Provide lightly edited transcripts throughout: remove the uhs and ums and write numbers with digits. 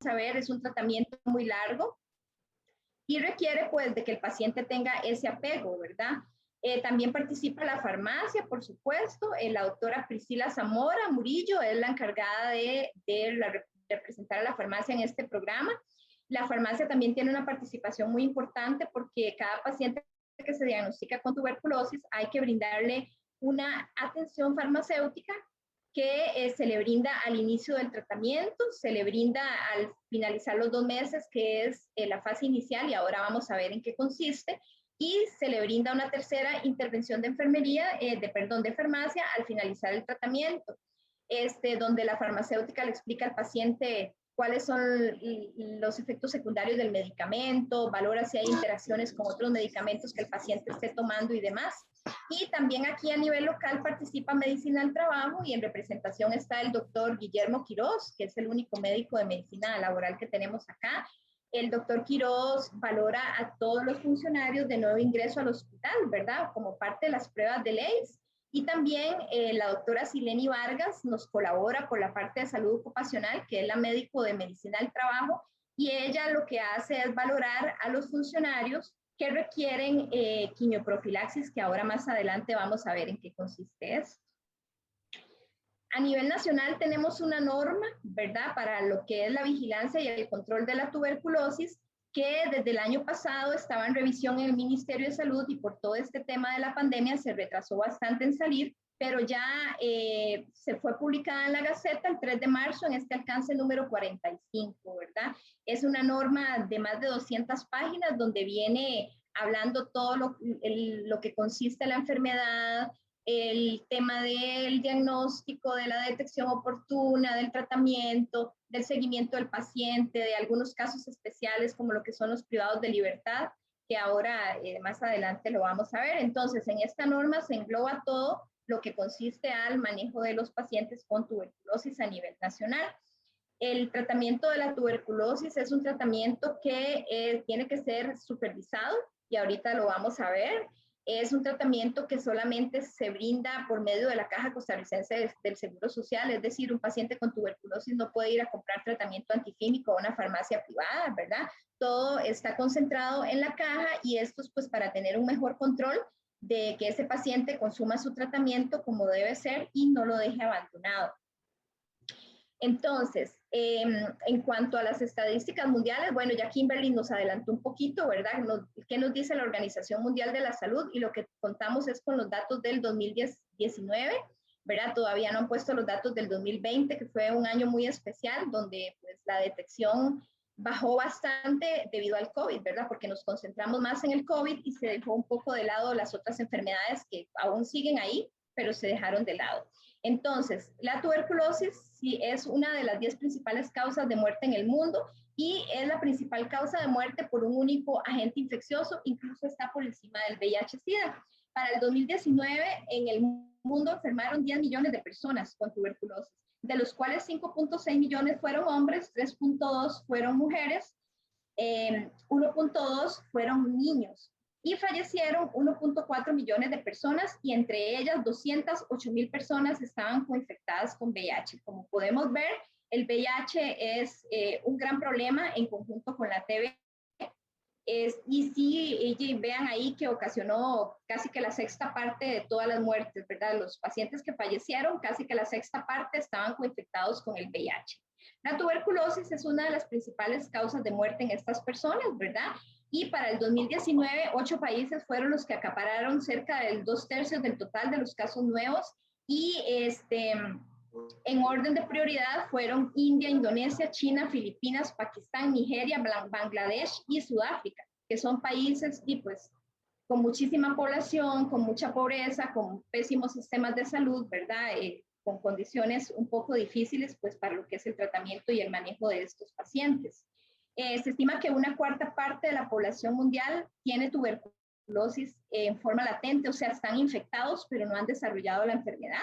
a ver, es un tratamiento muy largo y requiere pues de que el paciente tenga ese apego, ¿verdad? También participa la farmacia, por supuesto. La doctora Priscila Zamora Murillo es la encargada de representar a la farmacia en este programa. La farmacia también tiene una participación muy importante porque cada paciente que se diagnostica con tuberculosis hay que brindarle una atención farmacéutica que se le brinda al inicio del tratamiento, se le brinda al finalizar los 2 meses, que es la fase inicial, y ahora vamos a ver en qué consiste, y se le brinda una tercera intervención de enfermería, de farmacia al finalizar el tratamiento, donde la farmacéutica le explica al paciente cuáles son los efectos secundarios del medicamento, valora si hay interacciones con otros medicamentos que el paciente esté tomando y demás. Y también aquí a nivel local participa Medicina del Trabajo y en representación está el doctor Guillermo Quiroz, que es el único médico de medicina laboral que tenemos acá. El doctor Quiroz valora a todos los funcionarios de nuevo ingreso al hospital, ¿verdad? Como parte de las pruebas de ley. Y también la doctora Sileni Vargas nos colabora por la parte de salud ocupacional, que es la médico de Medicina del Trabajo, y ella lo que hace es valorar a los funcionarios que requieren quimioprofilaxis, que ahora más adelante vamos a ver en qué consiste esto. A nivel nacional tenemos una norma, ¿verdad?, para lo que es la vigilancia y el control de la tuberculosis, que desde el año pasado estaba en revisión en el Ministerio de Salud y por todo este tema de la pandemia se retrasó bastante en salir, pero ya se fue publicada en la Gaceta el 3 de marzo en este alcance número 45, ¿verdad? Es una norma de más de 200 páginas donde viene hablando todo lo que consiste la enfermedad, el tema del diagnóstico, de la detección oportuna, del tratamiento, del seguimiento del paciente, de algunos casos especiales como lo que son los privados de libertad, que ahora más adelante lo vamos a ver. Entonces, en esta norma se engloba todo lo que consiste al manejo de los pacientes con tuberculosis a nivel nacional. El tratamiento de la tuberculosis es un tratamiento que tiene que ser supervisado y ahorita lo vamos a ver. Es un tratamiento que solamente se brinda por medio de la Caja Costarricense del Seguro Social, es decir, un paciente con tuberculosis no puede ir a comprar tratamiento antifímico a una farmacia privada, ¿verdad? Todo está concentrado en la caja y esto es pues para tener un mejor control de que ese paciente consuma su tratamiento como debe ser y no lo deje abandonado. Entonces, en cuanto a las estadísticas mundiales, bueno, ya Kimberly nos adelantó un poquito, ¿verdad? ¿Qué nos dice la Organización Mundial de la Salud? Y lo que contamos es con los datos del 2019, ¿verdad? Todavía no han puesto los datos del 2020, que fue un año muy especial, donde pues, la detección bajó bastante debido al COVID, ¿verdad? Porque nos concentramos más en el COVID y se dejó un poco de lado las otras enfermedades que aún siguen ahí, pero se dejaron de lado. Entonces, la tuberculosis sí es una de las 10 principales causas de muerte en el mundo y es la principal causa de muerte por un único agente infeccioso, incluso está por encima del VIH-Sida. Para el 2019, en el mundo enfermaron 10 millones de personas con tuberculosis, de los cuales 5.6 millones fueron hombres, 3.2 fueron mujeres, 1.2 fueron niños. Y fallecieron 1.4 millones de personas y entre ellas 208,000 personas estaban coinfectadas con VIH. Como podemos ver, el VIH es un gran problema en conjunto con la TB. Y sí, vean ahí que ocasionó casi que la sexta parte de todas las muertes, ¿verdad? Los pacientes que fallecieron, casi que la sexta parte estaban coinfectados con el VIH. La tuberculosis es una de las principales causas de muerte en estas personas, ¿verdad? Y para el 2019, 8 países fueron los que acapararon cerca del 2/3 del total de los casos nuevos y en orden de prioridad fueron India, Indonesia, China, Filipinas, Pakistán, Nigeria, Bangladesh y Sudáfrica, que son países y pues con muchísima población, con mucha pobreza, con pésimos sistemas de salud, ¿verdad? Con condiciones un poco difíciles pues para lo que es el tratamiento y el manejo de estos pacientes. Se estima que una cuarta parte de la población mundial tiene tuberculosis en forma latente, o sea, están infectados pero no han desarrollado la enfermedad,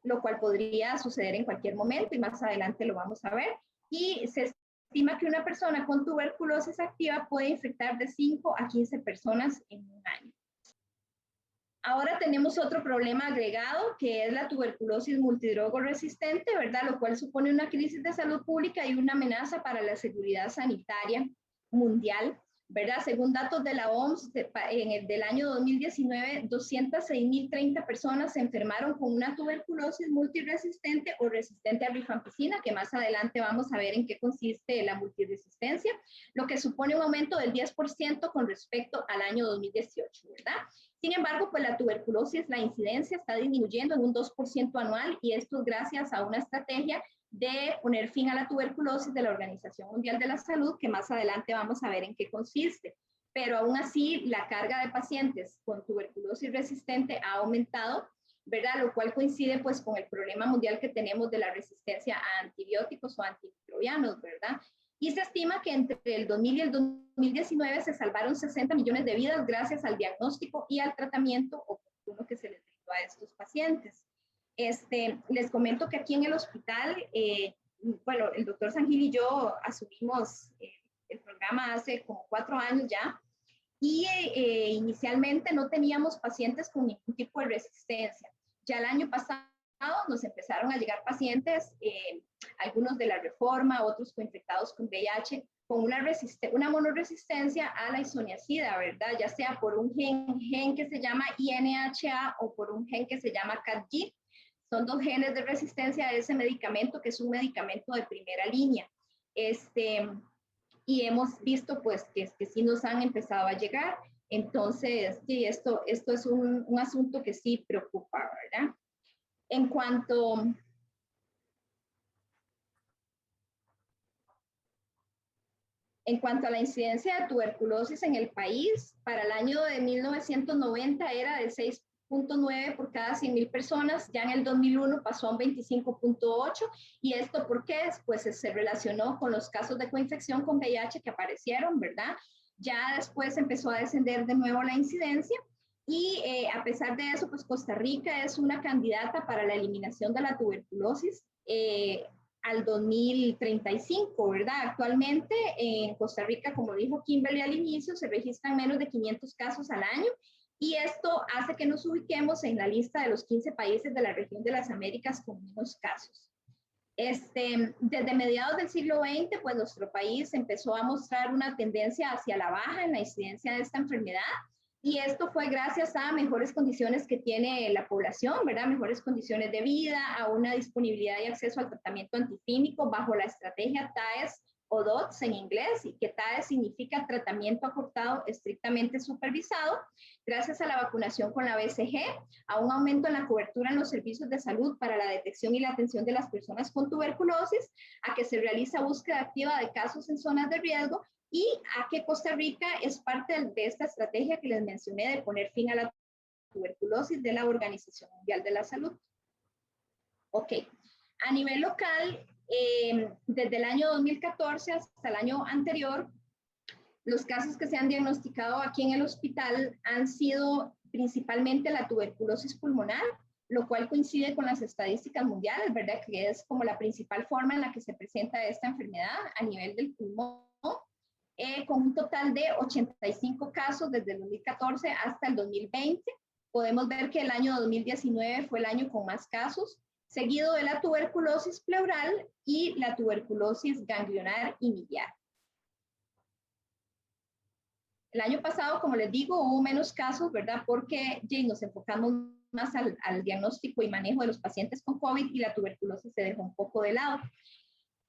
lo cual podría suceder en cualquier momento y más adelante lo vamos a ver. Y se estima que una persona con tuberculosis activa puede infectar de 5 a 15 personas en un año. Ahora tenemos otro problema agregado, que es la tuberculosis multidrogo-resistente, ¿verdad? Lo cual supone una crisis de salud pública y una amenaza para la seguridad sanitaria mundial, ¿verdad? Según datos de la OMS, en el del año 2019, 206.030 personas se enfermaron con una tuberculosis multiresistente o resistente a rifampicina, que más adelante vamos a ver en qué consiste la multiresistencia, lo que supone un aumento del 10% con respecto al año 2018, ¿verdad? Sin embargo, pues la tuberculosis, la incidencia está disminuyendo en un 2% anual y esto es gracias a una estrategia de poner fin a la tuberculosis de la Organización Mundial de la Salud, que más adelante vamos a ver en qué consiste. Pero aún así, la carga de pacientes con tuberculosis resistente ha aumentado, ¿verdad? Lo cual coincide pues con el problema mundial que tenemos de la resistencia a antibióticos o antimicrobianos, ¿verdad? Y se estima que entre el 2000 y el 2019 se salvaron 60 millones de vidas gracias al diagnóstico y al tratamiento oportuno que se les brindó a estos pacientes. Les comento que aquí en el hospital, bueno, el doctor Sangil y yo asumimos el programa hace como 4 años ya, y inicialmente no teníamos pacientes con ningún tipo de resistencia. Ya el año pasado nos empezaron a llegar pacientes, algunos de la reforma, otros coinfectados con VIH, con una monoresistencia a la isoniazida, ¿verdad? Ya sea por un gen que se llama INHA o por un gen que se llama CADG. Son 2 genes de resistencia a ese medicamento, que es un medicamento de primera línea. Y hemos visto pues que sí nos han empezado a llegar. Entonces, sí, esto es un asunto que sí preocupa, ¿verdad? En cuanto a la incidencia de tuberculosis en el país, para el año de 1990 era de 6.9 por cada 100.000 personas, ya en el 2001 pasó a un 25.8, y esto ¿por qué? Pues se relacionó con los casos de coinfección con VIH que aparecieron, ¿verdad? Ya después empezó a descender de nuevo la incidencia, y a pesar de eso, pues Costa Rica es una candidata para la eliminación de la tuberculosis al 2035, ¿verdad? Actualmente en Costa Rica, como dijo Kimberly al inicio, se registran menos de 500 casos al año, y esto hace que nos ubiquemos en la lista de los 15 países de la región de las Américas con menos casos. Desde mediados del siglo XX, pues nuestro país empezó a mostrar una tendencia hacia la baja en la incidencia de esta enfermedad, y esto fue gracias a mejores condiciones que tiene la población, ¿verdad? Mejores condiciones de vida, a una disponibilidad y acceso al tratamiento antifímico bajo la estrategia TAES o DOTS en inglés, y que TAES significa tratamiento acortado estrictamente supervisado, gracias a la vacunación con la BCG, a un aumento en la cobertura en los servicios de salud para la detección y la atención de las personas con tuberculosis, a que se realiza búsqueda activa de casos en zonas de riesgo, y a que Costa Rica es parte de esta estrategia que les mencioné de poner fin a la tuberculosis de la Organización Mundial de la Salud. Ok, a nivel local, desde el año 2014 hasta el año anterior, los casos que se han diagnosticado aquí en el hospital han sido principalmente la tuberculosis pulmonar, lo cual coincide con las estadísticas mundiales, ¿verdad? Que es como la principal forma en la que se presenta esta enfermedad a nivel del pulmón. Con un total de 85 casos desde el 2014 hasta el 2020. Podemos ver que el año 2019 fue el año con más casos, seguido de la tuberculosis pleural y la tuberculosis ganglionar y miliar. El año pasado, como les digo, hubo menos casos, ¿verdad? Porque nos enfocamos más al diagnóstico y manejo de los pacientes con COVID, y la tuberculosis se dejó un poco de lado.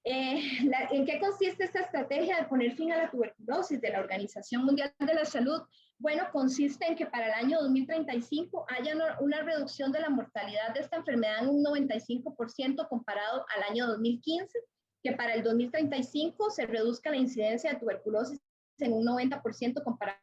¿En qué consiste esta estrategia de poner fin a la tuberculosis de la Organización Mundial de la Salud? Bueno, consiste en que para el año 2035 haya una reducción de la mortalidad de esta enfermedad en un 95% comparado al año 2015, que para el 2035 se reduzca la incidencia de tuberculosis en un 90% comparado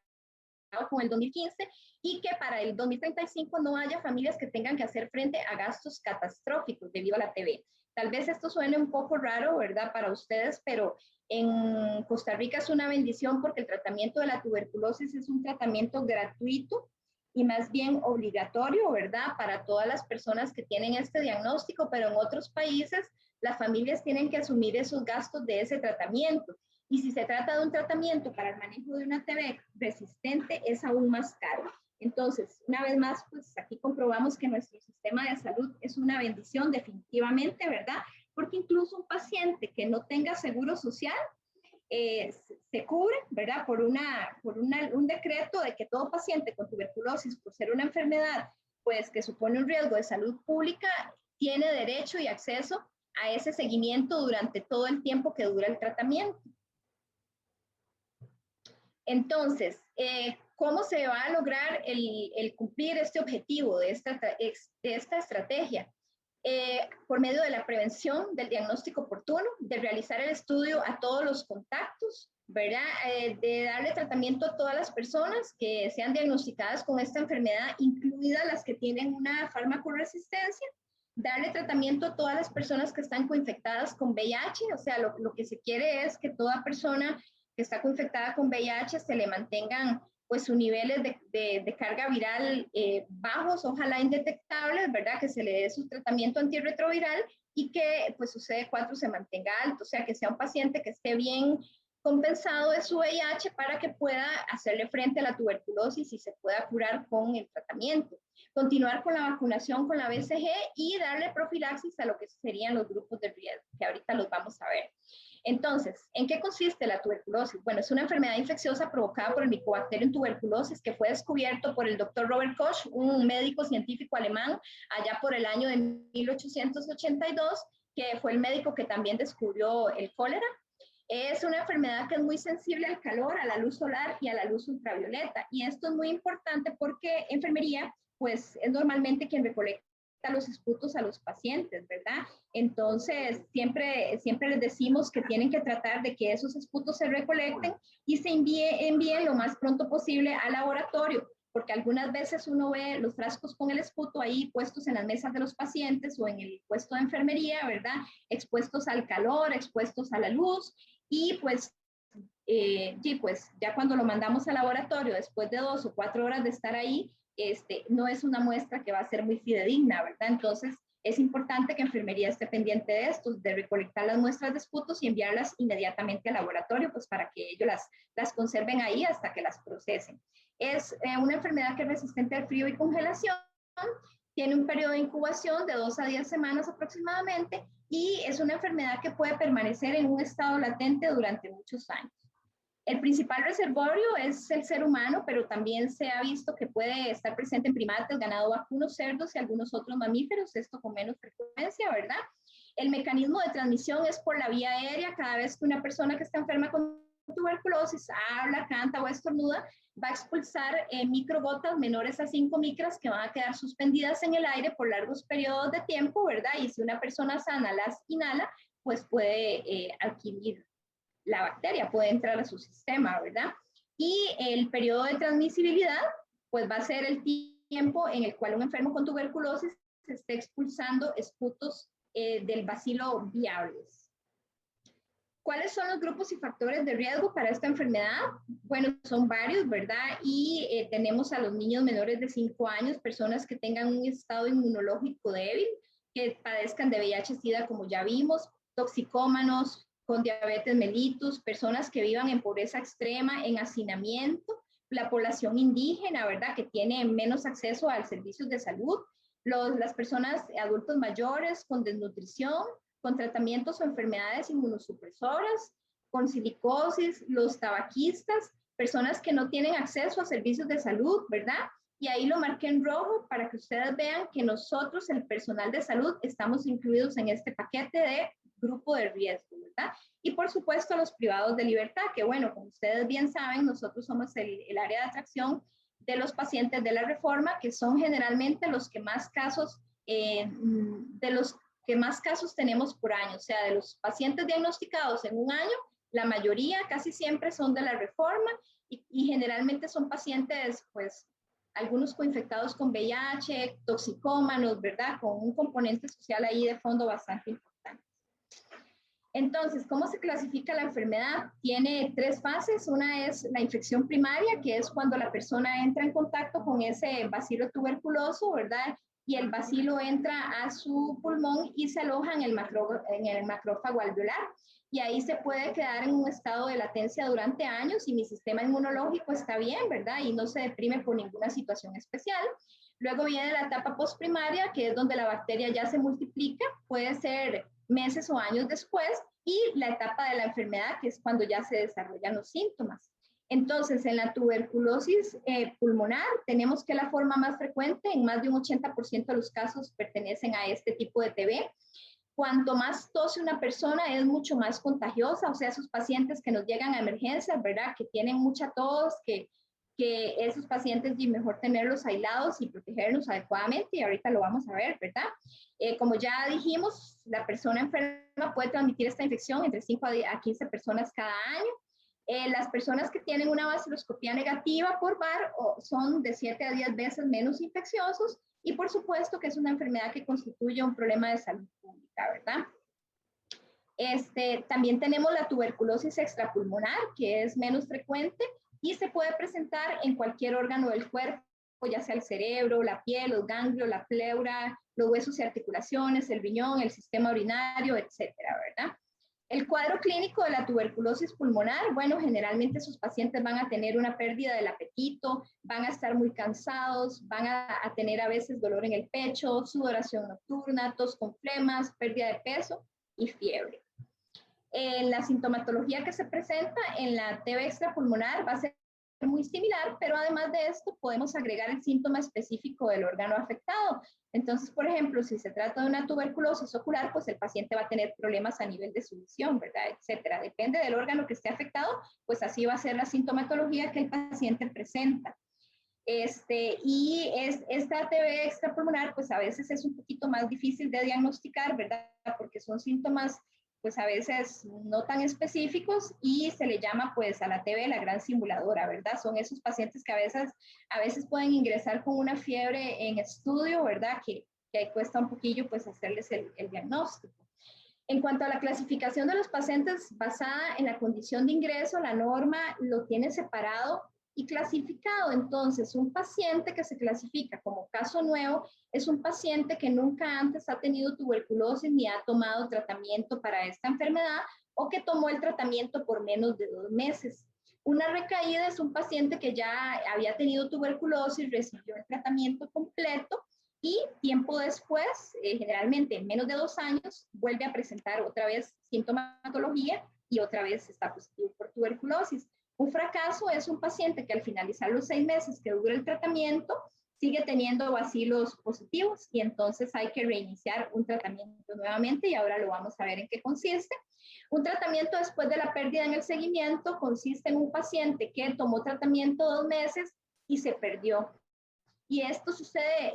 con el 2015, y que para el 2035 no haya familias que tengan que hacer frente a gastos catastróficos debido a la TB. Tal vez esto suene un poco raro, ¿verdad?, para ustedes, pero en Costa Rica es una bendición, porque el tratamiento de la tuberculosis es un tratamiento gratuito y más bien obligatorio, ¿verdad?, para todas las personas que tienen este diagnóstico, pero en otros países las familias tienen que asumir esos gastos de ese tratamiento. Y si se trata de un tratamiento para el manejo de una TB resistente, es aún más caro. Entonces, una vez más, pues aquí comprobamos que nuestro sistema de salud es una bendición definitivamente, ¿verdad? Porque incluso un paciente que no tenga seguro social se cubre, ¿verdad? Por un decreto de que todo paciente con tuberculosis, por ser una enfermedad, pues que supone un riesgo de salud pública, tiene derecho y acceso a ese seguimiento durante todo el tiempo que dura el tratamiento. Entonces, ¿cómo se va a lograr el cumplir este objetivo de esta estrategia? Por medio de la prevención, del diagnóstico oportuno, de realizar el estudio a todos los contactos, ¿verdad? De darle tratamiento a todas las personas que sean diagnosticadas con esta enfermedad, incluidas las que tienen una farmacoresistencia, darle tratamiento a todas las personas que están coinfectadas con VIH, o sea, lo que se quiere es que toda persona que está coinfectada con VIH se le mantengan pues sus niveles de carga viral bajos, ojalá indetectables, ¿verdad? Que se le dé su tratamiento antirretroviral y que pues su CD4 se mantenga alto, o sea, que sea un paciente que esté bien compensado de su VIH para que pueda hacerle frente a la tuberculosis y se pueda curar con el tratamiento. Continuar con la vacunación con la BCG y darle profilaxis a lo que serían los grupos de riesgo, que ahorita los vamos a ver. Entonces, ¿en qué consiste la tuberculosis? Bueno, es una enfermedad infecciosa provocada por el Mycobacterium tuberculosis que fue descubierto por el doctor Robert Koch, un médico científico alemán, allá por el año de 1882, que fue el médico que también descubrió el cólera. Es una enfermedad que es muy sensible al calor, a la luz solar y a la luz ultravioleta. Y esto es muy importante porque enfermería, pues, es normalmente quien recolecta los esputos a los pacientes, ¿verdad? Entonces, siempre les decimos que tienen que tratar de que esos esputos se recolecten y se envíen lo más pronto posible al laboratorio, porque algunas veces uno ve los frascos con el esputo ahí puestos en las mesas de los pacientes o en el puesto de enfermería, ¿verdad? Expuestos al calor, expuestos a la luz y pues ya cuando lo mandamos al laboratorio, después de 2 o 4 horas de estar ahí, no es una muestra que va a ser muy fidedigna, ¿verdad? Entonces, es importante que enfermería esté pendiente de esto, de recolectar las muestras de esputos y enviarlas inmediatamente al laboratorio, pues para que ellos las conserven ahí hasta que las procesen. Es una enfermedad que es resistente al frío y congelación, tiene un periodo de incubación de 2 a 10 semanas aproximadamente y es una enfermedad que puede permanecer en un estado latente durante muchos años. El principal reservorio es el ser humano, pero también se ha visto que puede estar presente en primates, ganado vacuno, cerdos y algunos otros mamíferos, esto con menos frecuencia, ¿verdad? El mecanismo de transmisión es por la vía aérea. Cada vez que una persona que está enferma con tuberculosis habla, canta o estornuda, va a expulsar microgotas menores a 5 micras que van a quedar suspendidas en el aire por largos periodos de tiempo, ¿verdad? Y si una persona sana las inhala, pues puede adquirir la bacteria, puede entrar a su sistema, ¿verdad? Y el periodo de transmisibilidad, pues va a ser el tiempo en el cual un enfermo con tuberculosis se esté expulsando esputos del bacilo viables. ¿Cuáles son los grupos y factores de riesgo para esta enfermedad? Bueno, son varios, ¿verdad? Y tenemos a los niños menores de 5 años, personas que tengan un estado inmunológico débil, que padezcan de VIH-Sida, como ya vimos, toxicómanos, con diabetes mellitus, personas que vivan en pobreza extrema, en hacinamiento, la población indígena, ¿verdad? Que tiene menos acceso a servicios de salud, las personas adultos mayores con desnutrición, con tratamientos o enfermedades inmunosupresoras, con silicosis, los tabaquistas, personas que no tienen acceso a servicios de salud, ¿verdad? Y ahí lo marqué en rojo para que ustedes vean que nosotros, el personal de salud, estamos incluidos en este paquete de grupo de riesgo, ¿verdad? Y por supuesto los privados de libertad, que bueno, como ustedes bien saben, nosotros somos el área de atracción de los pacientes de la reforma, que son generalmente los que más casos, tenemos por año, o sea, de los pacientes diagnosticados en un año, la mayoría, casi siempre son de la reforma y generalmente son pacientes, pues, algunos coinfectados con VIH, toxicómanos, ¿verdad? Con un componente social ahí de fondo bastante importante. Entonces, ¿cómo se clasifica la enfermedad? Tiene 3 fases. Una es la infección primaria, que es cuando la persona entra en contacto con ese bacilo tuberculoso, ¿verdad? Y el bacilo entra a su pulmón y se aloja en el macrófago alveolar. y ahí se puede quedar en un estado de latencia durante años y mi sistema inmunológico está bien, ¿verdad? Y no se deprime por ninguna situación especial. Luego viene la etapa postprimaria, que es donde la bacteria ya se multiplica, puede ser meses o años después, y la etapa de la enfermedad, que es cuando ya se desarrollan los síntomas. Entonces, en la tuberculosis pulmonar, tenemos que la forma más frecuente, en más de un 80% de los casos pertenecen a este tipo de TB. Cuanto más tose una persona, es mucho más contagiosa, o sea, esos pacientes que nos llegan a emergencias, ¿verdad? Que tienen mucha tos, que esos pacientes es mejor tenerlos aislados y protegerlos adecuadamente, y ahorita lo vamos a ver, ¿verdad? Como ya dijimos, la persona enferma puede transmitir esta infección entre 5 a 15 personas cada año. Las personas que tienen una baciloscopía negativa por VAR son de 7 a 10 veces menos infecciosos, y por supuesto que es una enfermedad que constituye un problema de salud pública, ¿verdad? También tenemos la tuberculosis extrapulmonar, que es menos frecuente y se puede presentar en cualquier órgano del cuerpo, ya sea el cerebro, la piel, los ganglios, la pleura, los huesos y articulaciones, el riñón, el sistema urinario, etcétera, ¿verdad? El cuadro clínico de la tuberculosis pulmonar, bueno, generalmente sus pacientes van a tener una pérdida del apetito, van a estar muy cansados, van a tener a veces dolor en el pecho, sudoración nocturna, tos con flemas, pérdida de peso y fiebre. La sintomatología que se presenta en la TB extrapulmonar va a ser muy similar, pero además de esto podemos agregar el síntoma específico del órgano afectado. Entonces, por ejemplo, si se trata de una tuberculosis ocular, pues el paciente va a tener problemas a nivel de su visión, ¿verdad? Etcétera. Depende del órgano que esté afectado, pues así va a ser la sintomatología que el paciente presenta. Esta TB extrapulmonar, pues a veces es un poquito más difícil de diagnosticar, ¿verdad? Porque son síntomas pues a veces no tan específicos y se le llama pues a la TB la gran simuladora, ¿verdad? Son esos pacientes que a veces pueden ingresar con una fiebre en estudio, ¿verdad? Que ahí cuesta un poquillo pues hacerles el diagnóstico. En cuanto a la clasificación de los pacientes basada en la condición de ingreso, la norma lo tiene separado y clasificado. Entonces, un paciente que se clasifica como caso nuevo es un paciente que nunca antes ha tenido tuberculosis ni ha tomado tratamiento para esta enfermedad o que tomó el tratamiento por menos de 2 meses. Una recaída es un paciente que ya había tenido tuberculosis, recibió el tratamiento completo y tiempo después, generalmente en menos de 2 años, vuelve a presentar otra vez sintomatología y otra vez está positivo por tuberculosis. Un fracaso es un paciente que al finalizar los 6 meses que dura el tratamiento sigue teniendo bacilos positivos y entonces hay que reiniciar un tratamiento nuevamente y ahora lo vamos a ver en qué consiste. Un tratamiento después de la pérdida en el seguimiento consiste en un paciente que tomó tratamiento 2 meses y se perdió. Y esto sucede,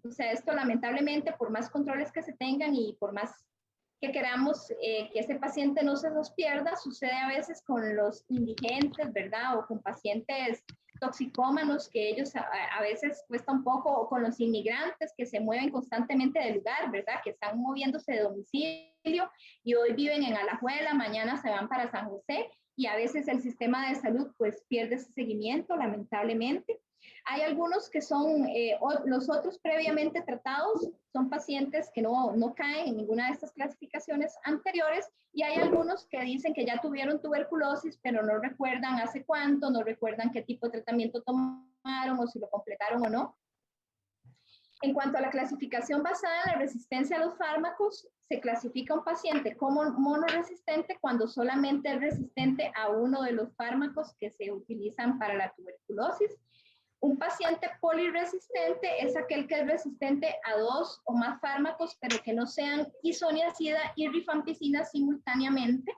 o sea, esto lamentablemente por más controles que se tengan y por más que queramos que ese paciente no se nos pierda, sucede a veces con los indigentes, ¿verdad? O con pacientes toxicómanos, que ellos a veces cuesta un poco, o con los inmigrantes que se mueven constantemente de lugar, ¿verdad? Que están moviéndose de domicilio y hoy viven en Alajuela, mañana se van para San José y a veces el sistema de salud pues pierde ese seguimiento, lamentablemente. Hay algunos que son, los otros previamente tratados, son pacientes que no caen en ninguna de estas clasificaciones anteriores y hay algunos que dicen que ya tuvieron tuberculosis, pero no recuerdan hace cuánto, no recuerdan qué tipo de tratamiento tomaron o si lo completaron o no. En cuanto a la clasificación basada en la resistencia a los fármacos, se clasifica un paciente como monoresistente cuando solamente es resistente a uno de los fármacos que se utilizan para la tuberculosis. Un paciente poliresistente es aquel que es resistente a 2 o más fármacos, pero que no sean isoniazida y rifampicina simultáneamente.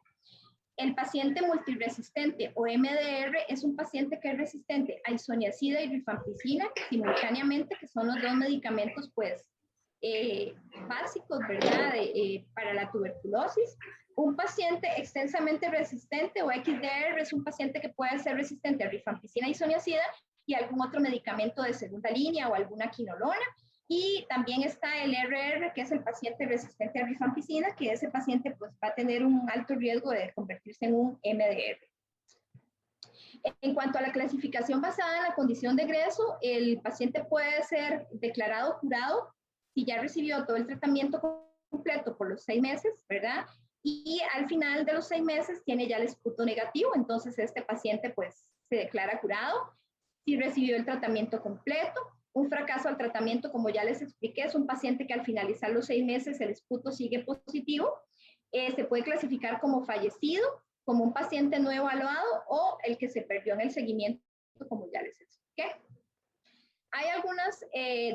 El paciente multiresistente o MDR es un paciente que es resistente a isoniazida y rifampicina simultáneamente, que son los 2 medicamentos pues básicos, ¿verdad? Para la tuberculosis. Un paciente extensamente resistente o XDR es un paciente que puede ser resistente a rifampicina y isoniazida y algún otro medicamento de segunda línea o alguna quinolona. Y también está el RR, que es el paciente resistente a rifampicina, que ese paciente pues, va a tener un alto riesgo de convertirse en un MDR. En cuanto a la clasificación basada en la condición de egreso, el paciente puede ser declarado curado si ya recibió todo el tratamiento completo por los 6 meses, ¿verdad? y al final de los 6 meses tiene ya el esputo negativo, entonces este paciente pues se declara curado si recibió el tratamiento completo. Un fracaso al tratamiento, como ya les expliqué, es un paciente que al finalizar los 6 meses el esputo sigue positivo. Se puede clasificar como fallecido, como un paciente no evaluado o el que se perdió en el seguimiento, como ya les expliqué. Hay algunas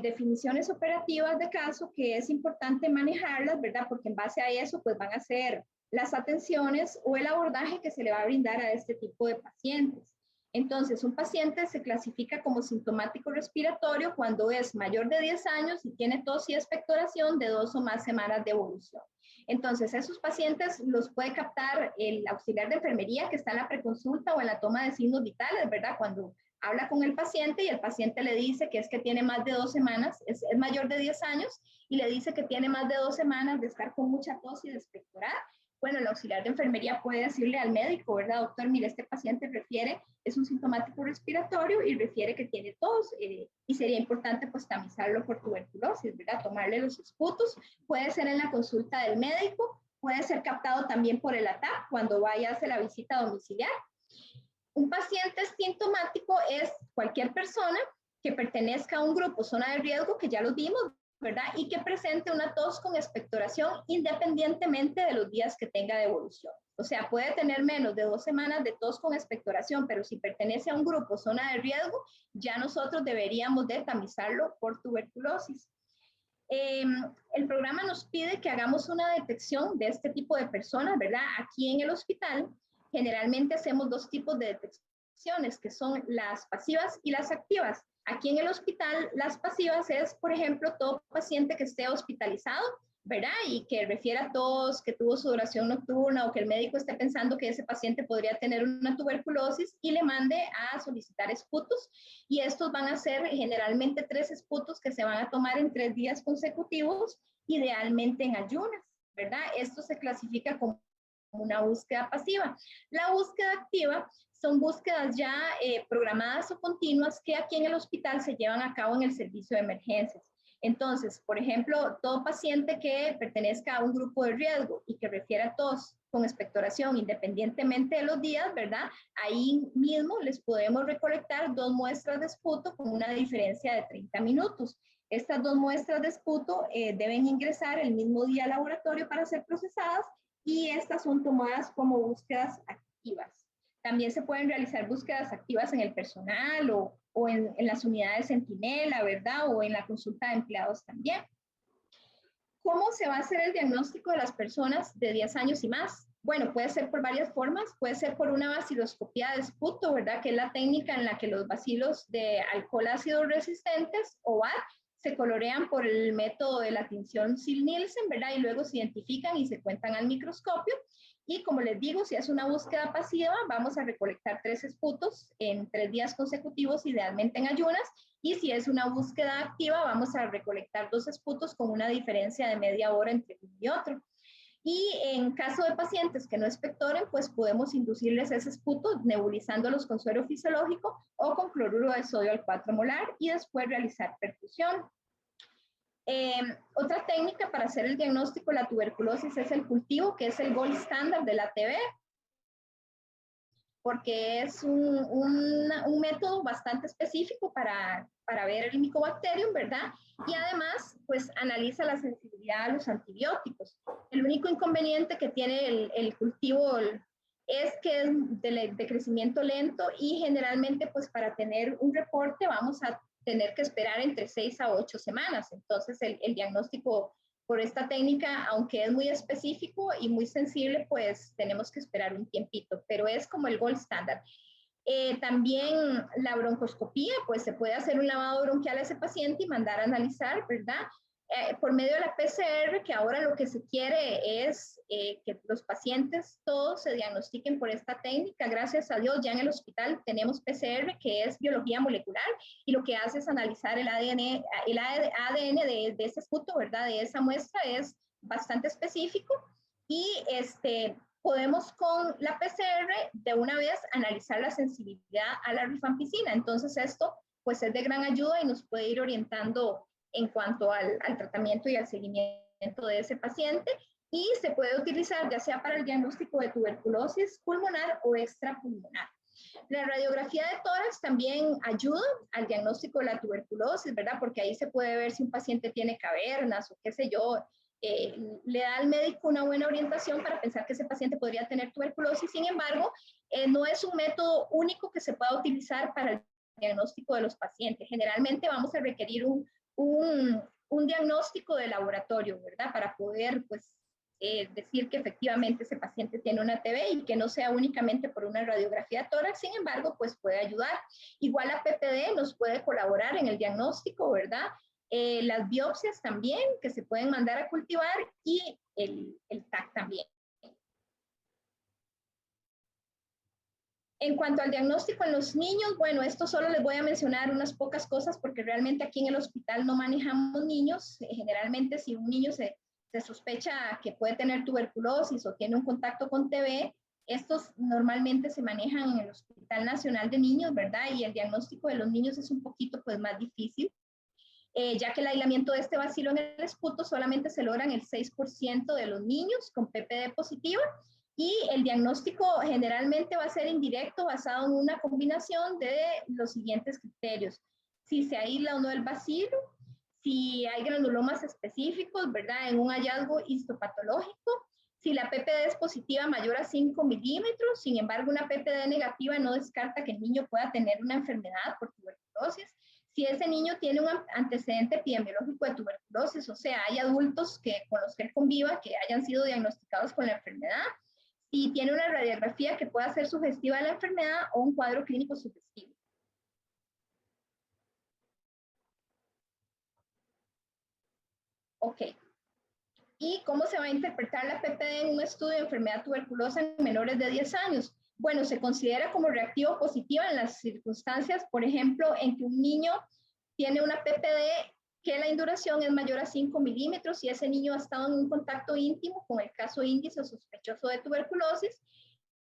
definiciones operativas de caso que es importante manejarlas, ¿verdad? Porque en base a eso, pues van a ser las atenciones o el abordaje que se le va a brindar a este tipo de pacientes. Entonces, un paciente se clasifica como sintomático respiratorio cuando es mayor de 10 años y tiene tos y expectoración de 2 o más semanas de evolución. Entonces, esos pacientes los puede captar el auxiliar de enfermería que está en la preconsulta o en la toma de signos vitales, ¿verdad? Cuando habla con el paciente y el paciente le dice que es que tiene más de 2 semanas, es mayor de 10 años y le dice que tiene más de 2 semanas de estar con mucha tos y de expectorar. Bueno, el auxiliar de enfermería puede decirle al médico, ¿verdad, doctor? Mire, este paciente es un sintomático respiratorio y refiere que tiene tos y sería importante pues tamizarlo por tuberculosis, ¿verdad? Tomarle los esputos, puede ser en la consulta del médico, puede ser captado también por el ATAP cuando vaya a hacer la visita domiciliar. Un paciente sintomático es cualquier persona que pertenezca a un grupo zona de riesgo, que ya lo vimos, ¿verdad? Y que presente una tos con expectoración independientemente de los días que tenga de evolución. O sea, puede tener menos de 2 semanas de tos con expectoración, pero si pertenece a un grupo zona de riesgo, ya nosotros deberíamos de tamizarlo por tuberculosis. El programa nos pide que hagamos una detección de este tipo de personas, ¿verdad? Aquí en el hospital, generalmente hacemos 2 tipos de detecciones, que son las pasivas y las activas. Aquí en el hospital, las pasivas es, por ejemplo, todo paciente que esté hospitalizado, ¿verdad? Y que refiera tos, que tuvo sudoración nocturna o que el médico esté pensando que ese paciente podría tener una tuberculosis y le mande a solicitar esputos. Y estos van a ser generalmente 3 esputos que se van a tomar en 3 días consecutivos, idealmente en ayunas, ¿verdad? Esto se clasifica como una búsqueda pasiva. La búsqueda activa son búsquedas ya programadas o continuas que aquí en el hospital se llevan a cabo en el servicio de emergencias. Entonces, por ejemplo, todo paciente que pertenezca a un grupo de riesgo y que refiera tos con expectoración independientemente de los días, ¿verdad? Ahí mismo les podemos recolectar 2 muestras de esputo con una diferencia de 30 minutos. Estas 2 muestras de esputo deben ingresar el mismo día al laboratorio para ser procesadas y estas son tomadas como búsquedas activas. También se pueden realizar búsquedas activas en el personal o en las unidades centinela, ¿verdad? O en la consulta de empleados también. ¿Cómo se va a hacer el diagnóstico de las personas de 10 años y más? Bueno, puede ser por varias formas. Puede ser por una baciloscopía de esputo, ¿verdad? Que es la técnica en la que los bacilos de alcohol ácido resistentes o BAR se colorean por el método de la tinción Sil-Nielsen, ¿verdad? Y luego se identifican y se cuentan al microscopio. Y como les digo, si es una búsqueda pasiva, vamos a recolectar 3 esputos en 3 días consecutivos, idealmente en ayunas. Y si es una búsqueda activa, vamos a recolectar 2 esputos con una diferencia de media hora entre uno y otro. Y en caso de pacientes que no expectoren, pues podemos inducirles ese esputo nebulizándolos con suero fisiológico o con cloruro de sodio al 4 molar y después realizar perfusión. Otra técnica para hacer el diagnóstico de la tuberculosis es el cultivo, que es el gold standard de la TB, porque es un método bastante específico para ver el Mycobacterium, ¿verdad? Y además, pues analiza la sensibilidad a los antibióticos. El único inconveniente que tiene el cultivo es que es de crecimiento lento y generalmente, pues para tener un reporte vamos a tener que esperar entre 6 a 8 semanas. Entonces, el diagnóstico por esta técnica, aunque es muy específico y muy sensible, pues tenemos que esperar un tiempito, pero es como el gold standard. También la broncoscopía, pues se puede hacer un lavado bronquial a ese paciente y mandar a analizar, ¿verdad? Por medio de la PCR, que ahora lo que se quiere es que los pacientes todos se diagnostiquen por esta técnica. Gracias a Dios, ya en el hospital tenemos PCR, que es biología molecular, y lo que hace es analizar el ADN de ese esputo, ¿verdad? De esa muestra es bastante específico y podemos con la PCR de una vez analizar la sensibilidad a la rifampicina. Entonces esto pues es de gran ayuda y nos puede ir orientando en cuanto al tratamiento y al seguimiento de ese paciente. y se puede utilizar ya sea para el diagnóstico de tuberculosis pulmonar o extrapulmonar. La radiografía de tórax también ayuda al diagnóstico de la tuberculosis, ¿verdad? Porque ahí se puede ver si un paciente tiene cavernas o qué sé yo. Le da al médico una buena orientación para pensar que ese paciente podría tener tuberculosis. Sin embargo, no es un método único que se pueda utilizar para el diagnóstico de los pacientes. Generalmente vamos a requerir un diagnóstico de laboratorio, ¿verdad? Para poder, pues, decir que efectivamente ese paciente tiene una TB y que no sea únicamente por una radiografía de tórax. Sin embargo, pues puede ayudar. Igual la PPD nos puede colaborar en el diagnóstico, ¿verdad? Las biopsias también, que se pueden mandar a cultivar, y el TAC también. En cuanto al diagnóstico en los niños, bueno, esto solo les voy a mencionar unas pocas cosas porque realmente aquí en el hospital no manejamos niños. Generalmente si un niño se sospecha que puede tener tuberculosis o tiene un contacto con TB, estos normalmente se manejan en el Hospital Nacional de Niños, ¿verdad? Y el diagnóstico de los niños es un poquito pues más difícil, ya que el aislamiento de este bacilo en el esputo solamente se logra en el 6% de los niños con PPD positiva, y el diagnóstico generalmente va a ser indirecto basado en una combinación de los siguientes criterios: si se aísla o no el bacilo, si hay granulomas específicos, ¿verdad? En un hallazgo histopatológico, si la PPD es positiva mayor a 5 milímetros. Sin embargo, una PPD negativa no descarta que el niño pueda tener una enfermedad por tuberculosis. Si ese niño tiene un antecedente epidemiológico de tuberculosis, o sea, hay adultos con los que él conviva que hayan sido diagnosticados con la enfermedad. Si tiene una radiografía que pueda ser sugestiva de la enfermedad o un cuadro clínico sugestivo. Ok. ¿Y cómo se va a interpretar la PPD en un estudio de enfermedad tuberculosa en menores de 10 años? Bueno, se considera como reactivo positiva en las circunstancias, por ejemplo, en que un niño tiene una PPD que la induración es mayor a 5 milímetros y ese niño ha estado en un contacto íntimo con el caso índice o sospechoso de tuberculosis.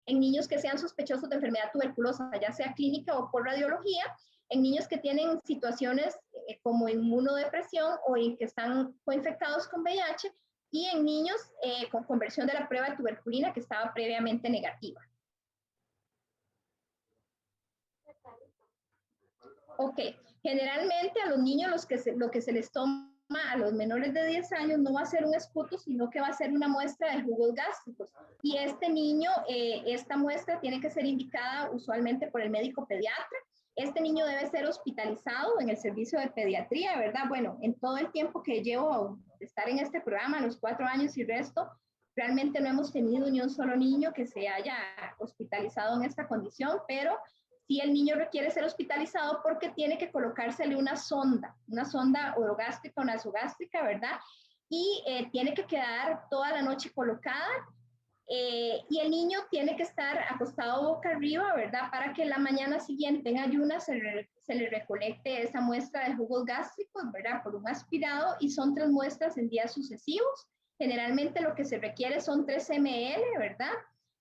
En niños que sean sospechosos de enfermedad tuberculosa, ya sea clínica o por radiología, en niños que tienen situaciones como inmunodepresión o en que están coinfectados con VIH, y en niños con conversión de la prueba de tuberculina que estaba previamente negativa. Ok, generalmente a los niños lo que se les toma a los menores de 10 años no va a ser un esputo, sino que va a ser una muestra de jugos gástricos. Y este niño, esta muestra tiene que ser indicada usualmente por el médico pediatra. Este niño debe ser hospitalizado en el servicio de pediatría, ¿verdad? Bueno, en todo el tiempo que llevo de estar en este programa, los 4 años y resto, realmente no hemos tenido ni un solo niño que se haya hospitalizado en esta condición, pero si el niño requiere ser hospitalizado porque tiene que colocársele una sonda orogástrica o nasogástrica, ¿verdad? Y tiene que quedar toda la noche colocada, y el niño tiene que estar acostado boca arriba, ¿verdad? Para que la mañana siguiente en ayunas se le recolecte esa muestra de jugos gástricos, ¿verdad? Por un aspirado, y son 3 muestras en días sucesivos. Generalmente lo que se requiere son 3 ml, ¿verdad?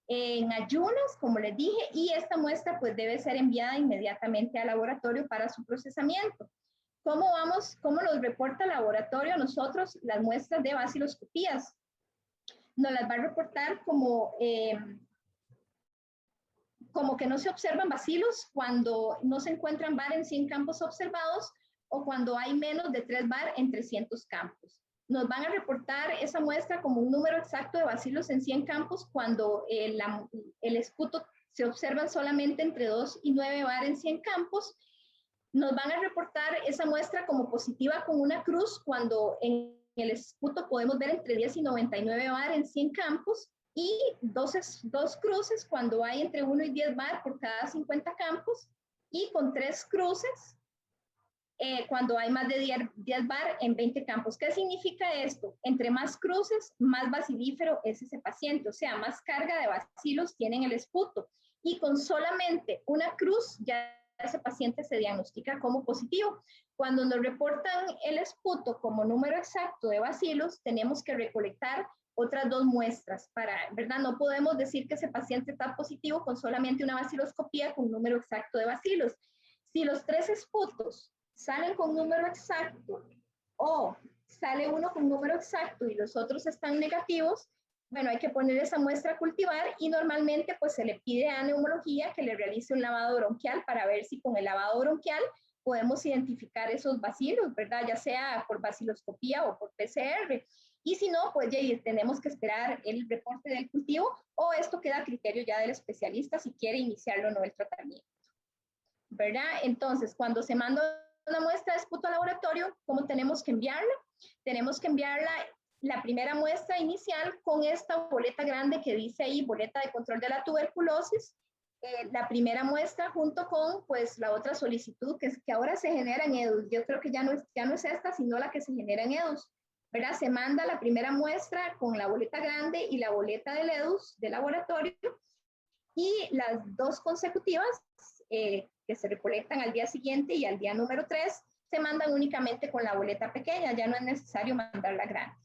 En ayunas, como les dije, y esta muestra pues debe ser enviada inmediatamente al laboratorio para su procesamiento. ¿Cómo nos reporta el laboratorio a nosotros las muestras de baciloscopías? Nos las va a reportar como que no se observan bacilos cuando no se encuentran bar en 100 campos observados, o cuando hay menos de 3 bar en 300 campos. Nos van a reportar esa muestra como un número exacto de bacilos en 100 campos cuando el esputo se observan solamente entre 2 y 9 bar en 100 campos. Nos van a reportar esa muestra como positiva con una cruz cuando en el esputo podemos ver entre 10 y 99 bar en 100 campos, y dos cruces cuando hay entre 1 y 10 bar por cada 50 campos, y con 3 cruces cuando hay más de 10 bar en 20 campos. ¿Qué significa esto? Entre más cruces, más bacilífero es ese paciente, o sea, más carga de bacilos tiene en el esputo, y con solamente una cruz ya ese paciente se diagnostica como positivo. Cuando nos reportan el esputo como número exacto de bacilos, tenemos que recolectar otras 2 muestras ¿verdad? No podemos decir que ese paciente está positivo con solamente una baciloscopía con número exacto de bacilos. Si los 3 esputos salen con número exacto, o sale uno con un número exacto y los otros están negativos, bueno, hay que poner esa muestra a cultivar y normalmente pues se le pide a neumología que le realice un lavado bronquial para ver si con el lavado bronquial podemos identificar esos bacilos, ¿verdad? Ya sea por baciloscopía o por PCR. Y si no, pues ya tenemos que esperar el reporte del cultivo o esto queda a criterio ya del especialista si quiere iniciarlo o no el tratamiento, ¿verdad? Entonces, cuando se manda una muestra de esputo al laboratorio, ¿cómo tenemos que enviarla? Tenemos que enviarla la primera muestra inicial con esta boleta grande que dice ahí, boleta de control de la tuberculosis, la primera muestra junto con pues la otra solicitud que ahora se genera en EDUS. Yo creo que ya no es esta, sino la que se genera en EDUS, ¿verdad? Se manda la primera muestra con la boleta grande y la boleta del EDUS del laboratorio y las dos consecutivas que se recolectan al día siguiente y al día número 3 se mandan únicamente con la boleta pequeña, ya no es necesario mandar la grande.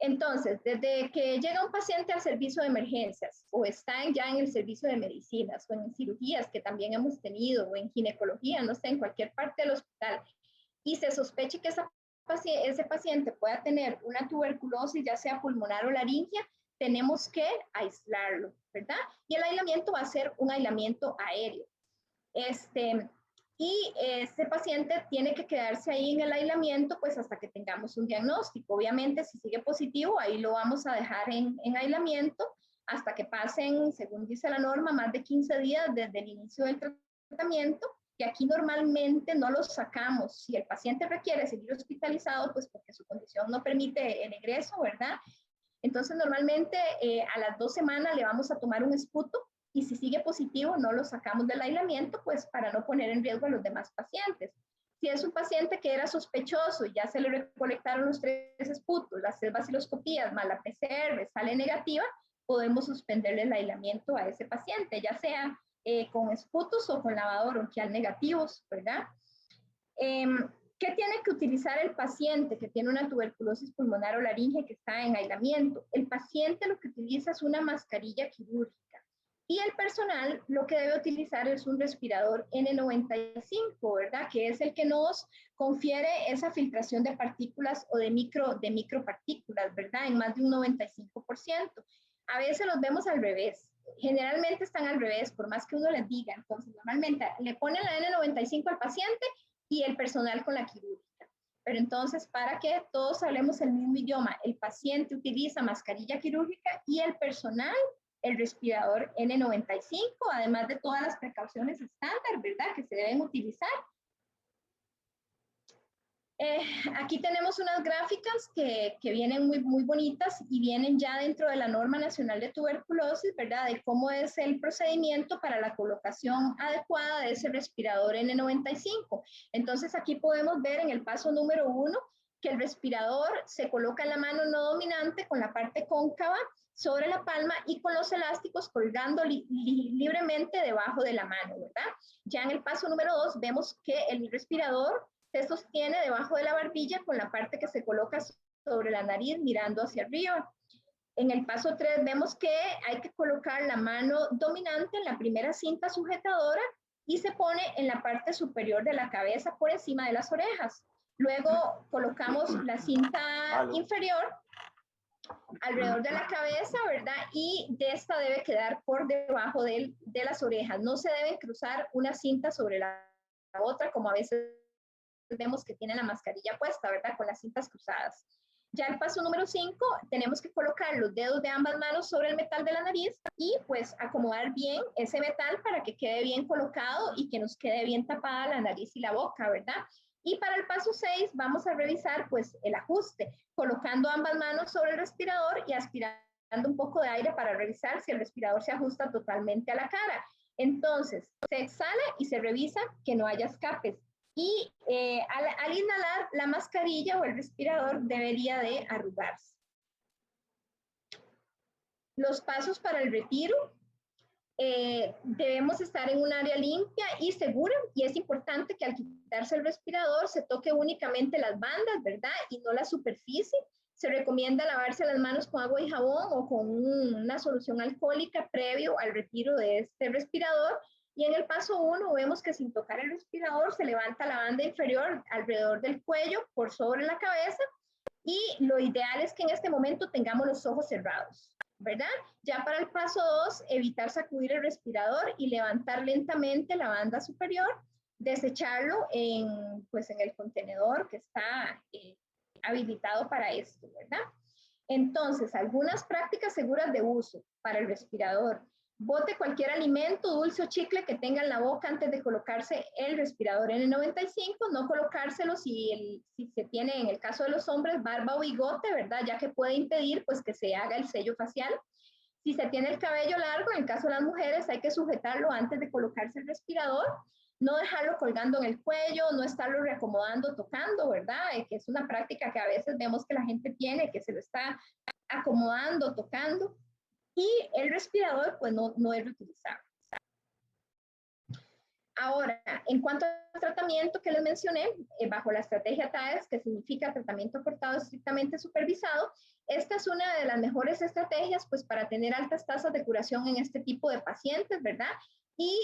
Entonces, desde que llega un paciente al servicio de emergencias o está ya en el servicio de medicinas o en cirugías que también hemos tenido o en ginecología, no sé, en cualquier parte del hospital y se sospeche que ese paciente pueda tener una tuberculosis, ya sea pulmonar o laringia, tenemos que aislarlo, ¿verdad? Y el aislamiento va a ser un aislamiento aéreo. Y este paciente tiene que quedarse ahí en el aislamiento pues hasta que tengamos un diagnóstico. Obviamente si sigue positivo ahí lo vamos a dejar en aislamiento hasta que pasen, según dice la norma, más de 15 días desde el inicio del tratamiento, y aquí normalmente no los sacamos. Si el paciente requiere seguir hospitalizado, pues porque su condición no permite el ingreso, ¿verdad? Entonces normalmente a las 2 semanas le vamos a tomar un esputo y si sigue positivo no lo sacamos del aislamiento, pues para no poner en riesgo a los demás pacientes. Si es un paciente que era sospechoso y ya se le recolectaron los 3 esputos, las 3 baciloscopías más la PCR sale negativa, podemos suspenderle el aislamiento a ese paciente, ya sea con esputos o con lavado bronquial negativos, ¿verdad? ¿Qué tiene que utilizar el paciente que tiene una tuberculosis pulmonar o laringe que está en aislamiento? El paciente lo que utiliza es una mascarilla quirúrgica y el personal lo que debe utilizar es un respirador N95, ¿verdad? Que es el que nos confiere esa filtración de partículas o de micropartículas, ¿verdad? En más de un 95%. A veces los vemos al revés. Generalmente están al revés, por más que uno les diga. Entonces, normalmente le ponen la N95 al paciente y el personal con la quirúrgica. Pero entonces, para que todos hablemos el mismo idioma, el paciente utiliza mascarilla quirúrgica y el personal el respirador N95, además de todas las precauciones estándar, ¿verdad?, que se deben utilizar. Aquí tenemos unas gráficas que vienen muy bonitas y vienen ya dentro de la norma nacional de tuberculosis, ¿verdad?, de cómo es el procedimiento para la colocación adecuada de ese respirador N95. Entonces aquí podemos ver en el paso número 1 que el respirador se coloca en la mano no dominante con la parte cóncava sobre la palma y con los elásticos colgando libremente debajo de la mano, ¿verdad? Ya en el paso número 2 vemos que el respirador se sostiene debajo de la barbilla con la parte que se coloca sobre la nariz mirando hacia arriba. En el paso 3 vemos que hay que colocar la mano dominante en la primera cinta sujetadora y se pone en la parte superior de la cabeza por encima de las orejas. Luego colocamos la cinta inferior alrededor de la cabeza, ¿verdad? Y de esta debe quedar por debajo de las orejas. No se debe cruzar una cinta sobre la otra, como a veces vemos que tiene la mascarilla puesta, ¿verdad? Con las cintas cruzadas. Ya el paso número 5, tenemos que colocar los dedos de ambas manos sobre el metal de la nariz y pues acomodar bien ese metal para que quede bien colocado y que nos quede bien tapada la nariz y la boca, ¿verdad? Y para el paso 6 vamos a revisar pues el ajuste, colocando ambas manos sobre el respirador y aspirando un poco de aire para revisar si el respirador se ajusta totalmente a la cara. Entonces, se exhala y se revisa que no haya escapes. Y al inhalar, la mascarilla o el respirador debería de arrugarse. Los pasos para el retiro. Debemos estar en un área limpia y segura y es importante que al quitarse el respirador se toque únicamente las bandas, ¿verdad? Y no la superficie. Se recomienda lavarse las manos con agua y jabón o con una solución alcohólica previo al retiro de este respirador Y en el paso 1 vemos que sin tocar el respirador se levanta la banda inferior alrededor del cuello por sobre la cabeza y lo ideal es que en este momento tengamos los ojos cerrados, ¿verdad? Ya para el paso 2, evitar sacudir el respirador y levantar lentamente la banda superior, desecharlo pues en el contenedor que está habilitado para esto, ¿verdad? Entonces, algunas prácticas seguras de uso para el respirador. Bote cualquier alimento, dulce o chicle que tenga en la boca antes de colocarse el respirador N95, no colocárselo si se tiene, en el caso de los hombres, barba o bigote, ¿verdad? Ya que puede impedir pues que se haga el sello facial. Si se tiene el cabello largo, en el caso de las mujeres, hay que sujetarlo antes de colocarse el respirador, no dejarlo colgando en el cuello, no estarlo reacomodando, tocando, ¿verdad? Que es una práctica que a veces vemos que la gente tiene, que se lo está acomodando, tocando. Y el respirador, pues no es reutilizable. Ahora, en cuanto al tratamiento que les mencioné, bajo la estrategia TAES, que significa tratamiento cortado estrictamente supervisado, esta es una de las mejores estrategias, pues, para tener altas tasas de curación en este tipo de pacientes, ¿verdad? Y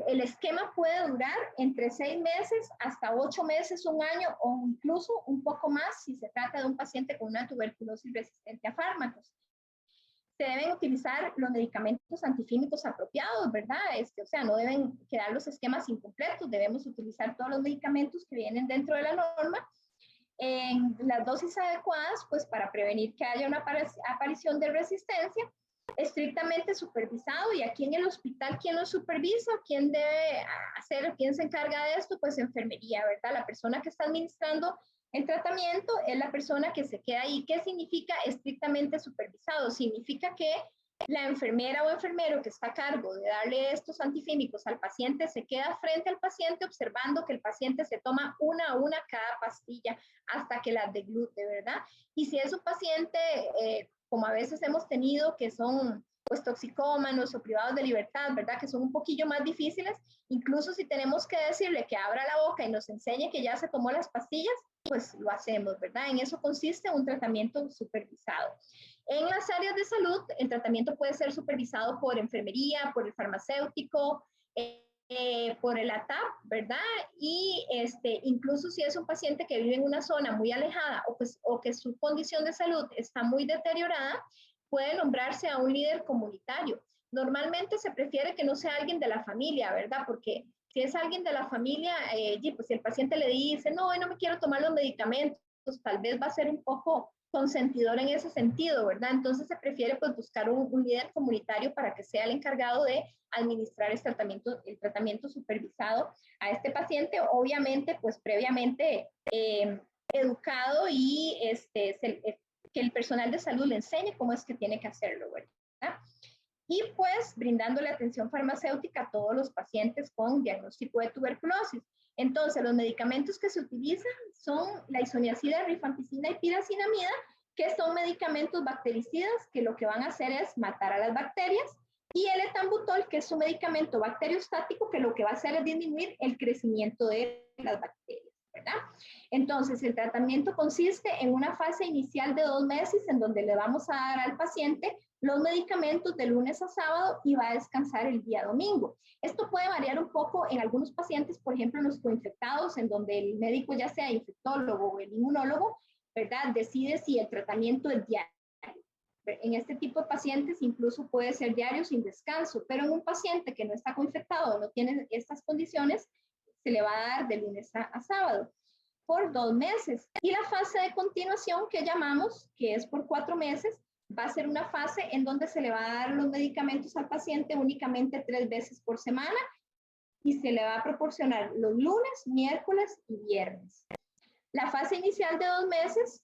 el esquema puede durar entre 6 meses hasta 8 meses, un año o incluso un poco más si se trata de un paciente con una tuberculosis resistente a fármacos. Se deben utilizar los medicamentos antifímicos apropiados, ¿verdad? O sea, no deben quedar los esquemas incompletos, debemos utilizar todos los medicamentos que vienen dentro de la norma en las dosis adecuadas, pues para prevenir que haya una aparición de resistencia, estrictamente supervisado. Y aquí en el hospital, ¿quién lo supervisa? ¿Quién debe hacer? ¿Quién se encarga de esto? Pues enfermería, ¿verdad? La persona que está administrando el tratamiento es la persona que se queda ahí. ¿Qué significa estrictamente supervisado? Significa que la enfermera o enfermero que está a cargo de darle estos antifímicos al paciente se queda frente al paciente observando que el paciente se toma una a una cada pastilla hasta que las deglute, ¿verdad? Y si es un paciente, como a veces hemos tenido, que son pues toxicómanos o privados de libertad, ¿verdad? Que son un poquillo más difíciles, incluso si tenemos que decirle que abra la boca y nos enseñe que ya se tomó las pastillas, pues lo hacemos, ¿verdad? En eso consiste un tratamiento supervisado. En las áreas de salud, el tratamiento puede ser supervisado por enfermería, por el farmacéutico, por el ATAP, ¿verdad? Y incluso si es un paciente que vive en una zona muy alejada o que su condición de salud está muy deteriorada, puede nombrarse a un líder comunitario. Normalmente se prefiere que no sea alguien de la familia, ¿verdad? Porque si es alguien de la familia, pues si el paciente le dice, no, hoy no me quiero tomar los medicamentos, tal vez va a ser un poco consentidor en ese sentido, ¿verdad? Entonces se prefiere pues buscar un líder comunitario para que sea el encargado de administrar el tratamiento supervisado a este paciente, obviamente pues previamente educado y que el personal de salud le enseñe cómo es que tiene que hacerlo, ¿verdad? Y pues brindándole atención farmacéutica a todos los pacientes con diagnóstico de tuberculosis. Entonces, los medicamentos que se utilizan son la isoniazida, rifampicina y piracinamida, que son medicamentos bactericidas que lo que van a hacer es matar a las bacterias, y el etambutol, que es un medicamento bacteriostático que lo que va a hacer es disminuir el crecimiento de las bacterias, ¿verdad? Entonces, el tratamiento consiste en una fase inicial de 2 meses en donde le vamos a dar al paciente los medicamentos de lunes a sábado y va a descansar el día domingo. Esto puede variar un poco en algunos pacientes, por ejemplo, en los coinfectados, en donde el médico, ya sea infectólogo o el inmunólogo, ¿verdad?, decide si el tratamiento es diario. En este tipo de pacientes incluso puede ser diario sin descanso, pero en un paciente que no está coinfectado o no tiene estas condiciones, se le va a dar de lunes a sábado por 2 meses. Y la fase de continuación que llamamos, que es por 4 meses, va a ser una fase en donde se le va a dar los medicamentos al paciente únicamente 3 veces por semana y se le va a proporcionar los lunes, miércoles y viernes. La fase inicial de 2 meses,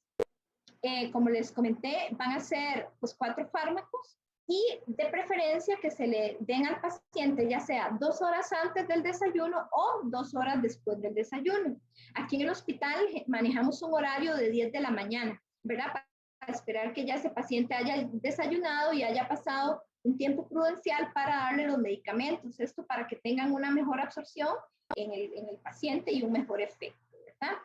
como les comenté, van a ser pues 4 fármacos y de preferencia que se le den al paciente ya sea 2 horas antes del desayuno o 2 horas después del desayuno. Aquí en el hospital manejamos un horario de 10 de la mañana, ¿verdad? Para esperar que ya ese paciente haya desayunado y haya pasado un tiempo prudencial para darle los medicamentos. Esto para que tengan una mejor absorción en el paciente y un mejor efecto, ¿verdad?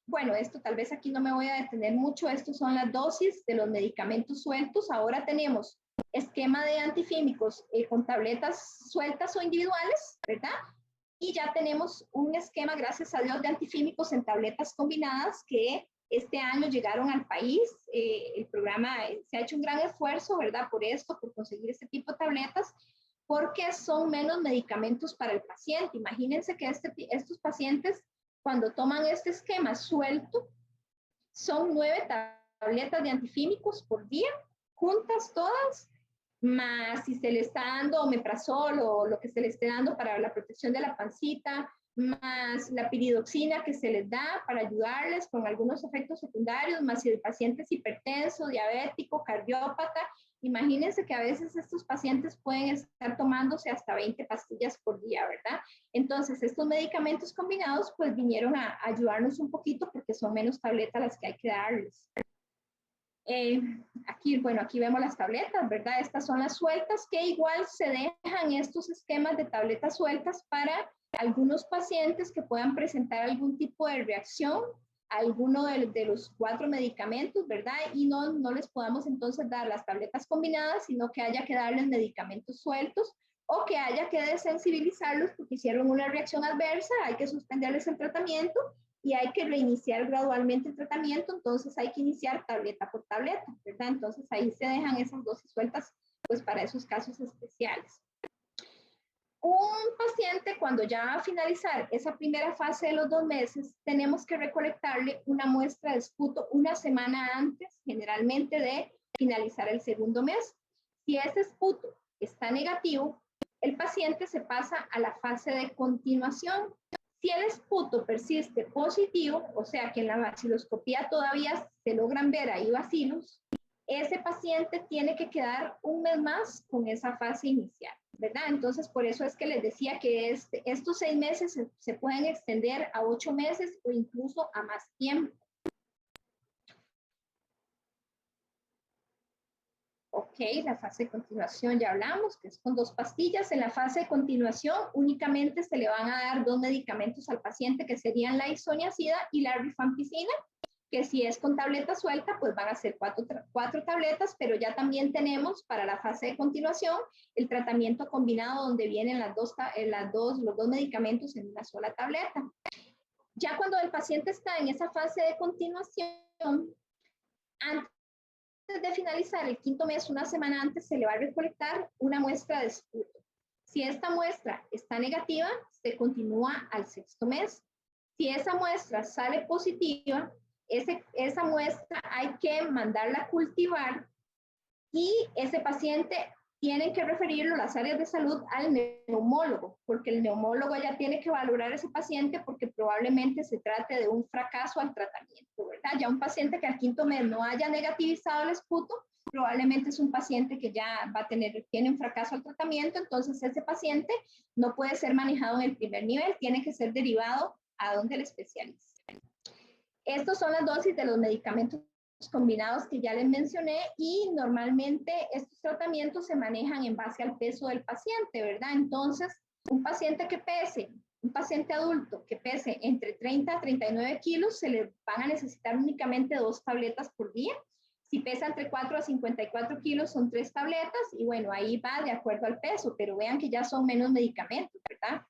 Bueno, esto tal vez aquí no me voy a detener mucho. Estos son las dosis de los medicamentos sueltos. Ahora tenemos esquema de antifímicos con tabletas sueltas o individuales, ¿verdad? Y ya tenemos un esquema, gracias a Dios, de antifímicos en tabletas combinadas que este año llegaron al país. El programa se ha hecho un gran esfuerzo, ¿verdad? Por esto, por conseguir este tipo de tabletas, porque son menos medicamentos para el paciente. Imagínense que estos pacientes, cuando toman este esquema suelto, son 9 tabletas de antifímicos por día, juntas todas, más si se le está dando omeprazol o lo que se le esté dando para la protección de la pancita, más la piridoxina que se les da para ayudarles con algunos efectos secundarios, más si el paciente es hipertenso, diabético, cardiópata. Imagínense que a veces estos pacientes pueden estar tomándose hasta 20 pastillas por día, ¿verdad? Entonces, estos medicamentos combinados pues vinieron a ayudarnos un poquito porque son menos tabletas las que hay que darles. Aquí, bueno, aquí vemos las tabletas, ¿verdad? Estas son las sueltas, que igual se dejan estos esquemas de tabletas sueltas para algunos pacientes que puedan presentar algún tipo de reacción a alguno de los 4 medicamentos, ¿verdad? Y no les podamos entonces dar las tabletas combinadas, sino que haya que darles medicamentos sueltos o que haya que desensibilizarlos porque hicieron una reacción adversa, hay que suspenderles el tratamiento y hay que reiniciar gradualmente el tratamiento, entonces hay que iniciar tableta por tableta, ¿verdad? Entonces ahí se dejan esas dosis sueltas, pues para esos casos especiales. Un paciente, cuando ya va a finalizar esa primera fase de los 2 meses, tenemos que recolectarle una muestra de esputo una semana antes, generalmente de finalizar el segundo mes. Si ese esputo está negativo, el paciente se pasa a la fase de continuación. Si el esputo persiste positivo, o sea que en la baciloscopía todavía se logran ver ahí bacilos, ese paciente tiene que quedar un mes más con esa fase inicial, ¿verdad? Entonces, por eso es que les decía que estos 6 meses se pueden extender a 8 meses o incluso a más tiempo. Ok, la fase de continuación ya hablamos, que es con 2 pastillas. En la fase de continuación únicamente se le van a dar 2 medicamentos al paciente, que serían la isoniazida y la rifampicina, que si es con tableta suelta, pues van a ser 4 tabletas, pero ya también tenemos para la fase de continuación el tratamiento combinado donde vienen los 2 medicamentos en una sola tableta. Ya cuando el paciente está en esa fase de continuación, antes de finalizar el 5º mes, una semana antes, se le va a recolectar una muestra de esputo. Si esta muestra está negativa, se continúa al 6º mes. Si esa muestra sale positiva, esa muestra hay que mandarla a cultivar y ese paciente tiene que referirlo a las áreas de salud al neumólogo, porque el neumólogo ya tiene que valorar a ese paciente porque probablemente se trate de un fracaso al tratamiento, ¿verdad? Ya un paciente que al 5º mes no haya negativizado el esputo, probablemente es un paciente que ya tiene un fracaso al tratamiento, entonces ese paciente no puede ser manejado en el primer nivel, tiene que ser derivado a donde el especialista. Estas son las dosis de los medicamentos combinados que ya les mencioné y normalmente estos tratamientos se manejan en base al peso del paciente, ¿verdad? Entonces, un paciente adulto que pese entre 30 a 39 kilos, se le van a necesitar únicamente 2 tabletas por día. Si pesa entre 4 a 54 kilos, son 3 tabletas y bueno, ahí va de acuerdo al peso, pero vean que ya son menos medicamentos, ¿verdad?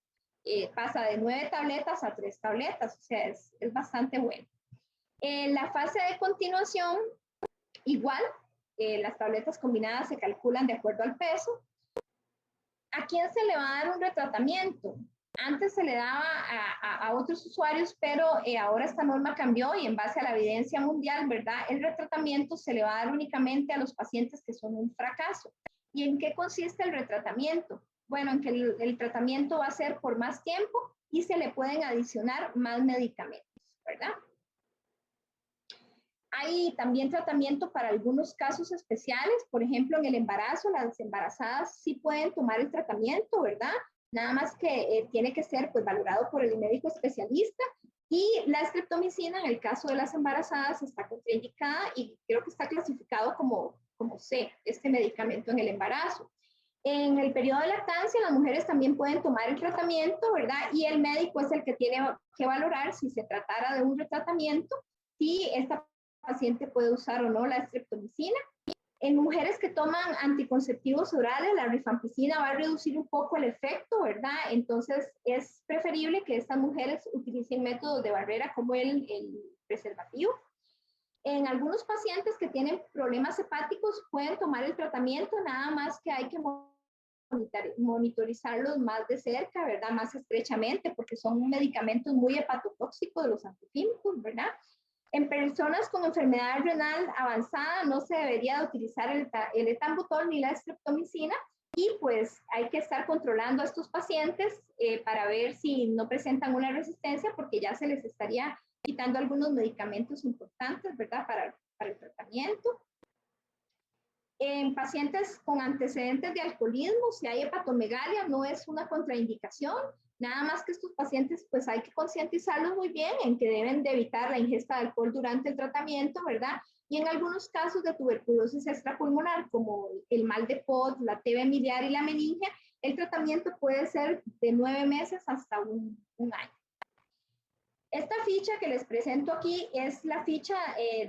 Pasa de 9 tabletas a 3 tabletas, o sea, es bastante bueno. En la fase de continuación, igual, las tabletas combinadas se calculan de acuerdo al peso. ¿A quién se le va a dar un retratamiento? Antes se le daba a otros usuarios, pero ahora esta norma cambió y en base a la evidencia mundial, ¿verdad? El retratamiento se le va a dar únicamente a los pacientes que son un fracaso. ¿Y en qué consiste el retratamiento? Bueno, en que el tratamiento va a ser por más tiempo y se le pueden adicionar más medicamentos, ¿verdad? Hay también tratamiento para algunos casos especiales, por ejemplo, en el embarazo, las embarazadas sí pueden tomar el tratamiento, ¿verdad? Nada más que tiene que ser pues valorado por el médico especialista y la streptomicina en el caso de las embarazadas está contraindicada y creo que está clasificado como C, este medicamento en el embarazo. En el periodo de lactancia, las mujeres también pueden tomar el tratamiento, ¿verdad? Y el médico es el que tiene que valorar si se tratara de un retratamiento, si esta paciente puede usar o no la streptomicina. En mujeres que toman anticonceptivos orales, la rifampicina va a reducir un poco el efecto, ¿verdad? Entonces es preferible que estas mujeres utilicen métodos de barrera como el preservativo. En algunos pacientes que tienen problemas hepáticos pueden tomar el tratamiento, nada más que hay que monitorizarlos más de cerca, ¿verdad? Más estrechamente, porque son medicamentos muy hepatotóxicos de los antifímicos, ¿verdad? En personas con enfermedad renal avanzada no se debería utilizar el etambutol ni la streptomicina, y pues hay que estar controlando a estos pacientes para ver si no presentan una resistencia, porque ya se les estaría quitando algunos medicamentos importantes, ¿verdad? Para el tratamiento. En pacientes con antecedentes de alcoholismo, si hay hepatomegalia, no es una contraindicación. Nada más que estos pacientes, pues hay que concientizarlos muy bien en que deben de evitar la ingesta de alcohol durante el tratamiento, ¿verdad? Y en algunos casos de tuberculosis extrapulmonar, como el mal de Pot, la TB miliar y la meningia, el tratamiento puede ser de 9 meses hasta un año. Esta ficha que les presento aquí es la ficha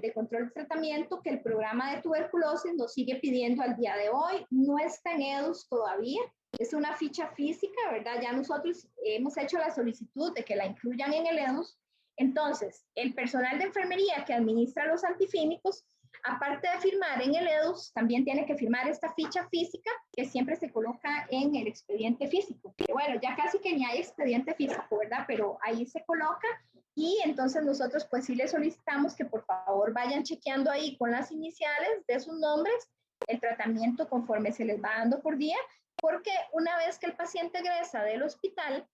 de control de tratamiento que el programa de tuberculosis nos sigue pidiendo al día de hoy. No está en EDUS todavía, es una ficha física, ¿verdad? Ya nosotros hemos hecho la solicitud de que la incluyan en el EDUS. Entonces, el personal de enfermería que administra los antifímicos, aparte de firmar en el EDUS, también tiene que firmar esta ficha física que siempre se coloca en el expediente físico. Que bueno, ya casi que ni hay expediente físico, ¿verdad? Pero ahí se coloca. Y entonces nosotros pues sí les solicitamos que por favor vayan chequeando ahí con las iniciales de sus nombres el tratamiento conforme se les va dando por día, porque una vez que el paciente egresa del hospital,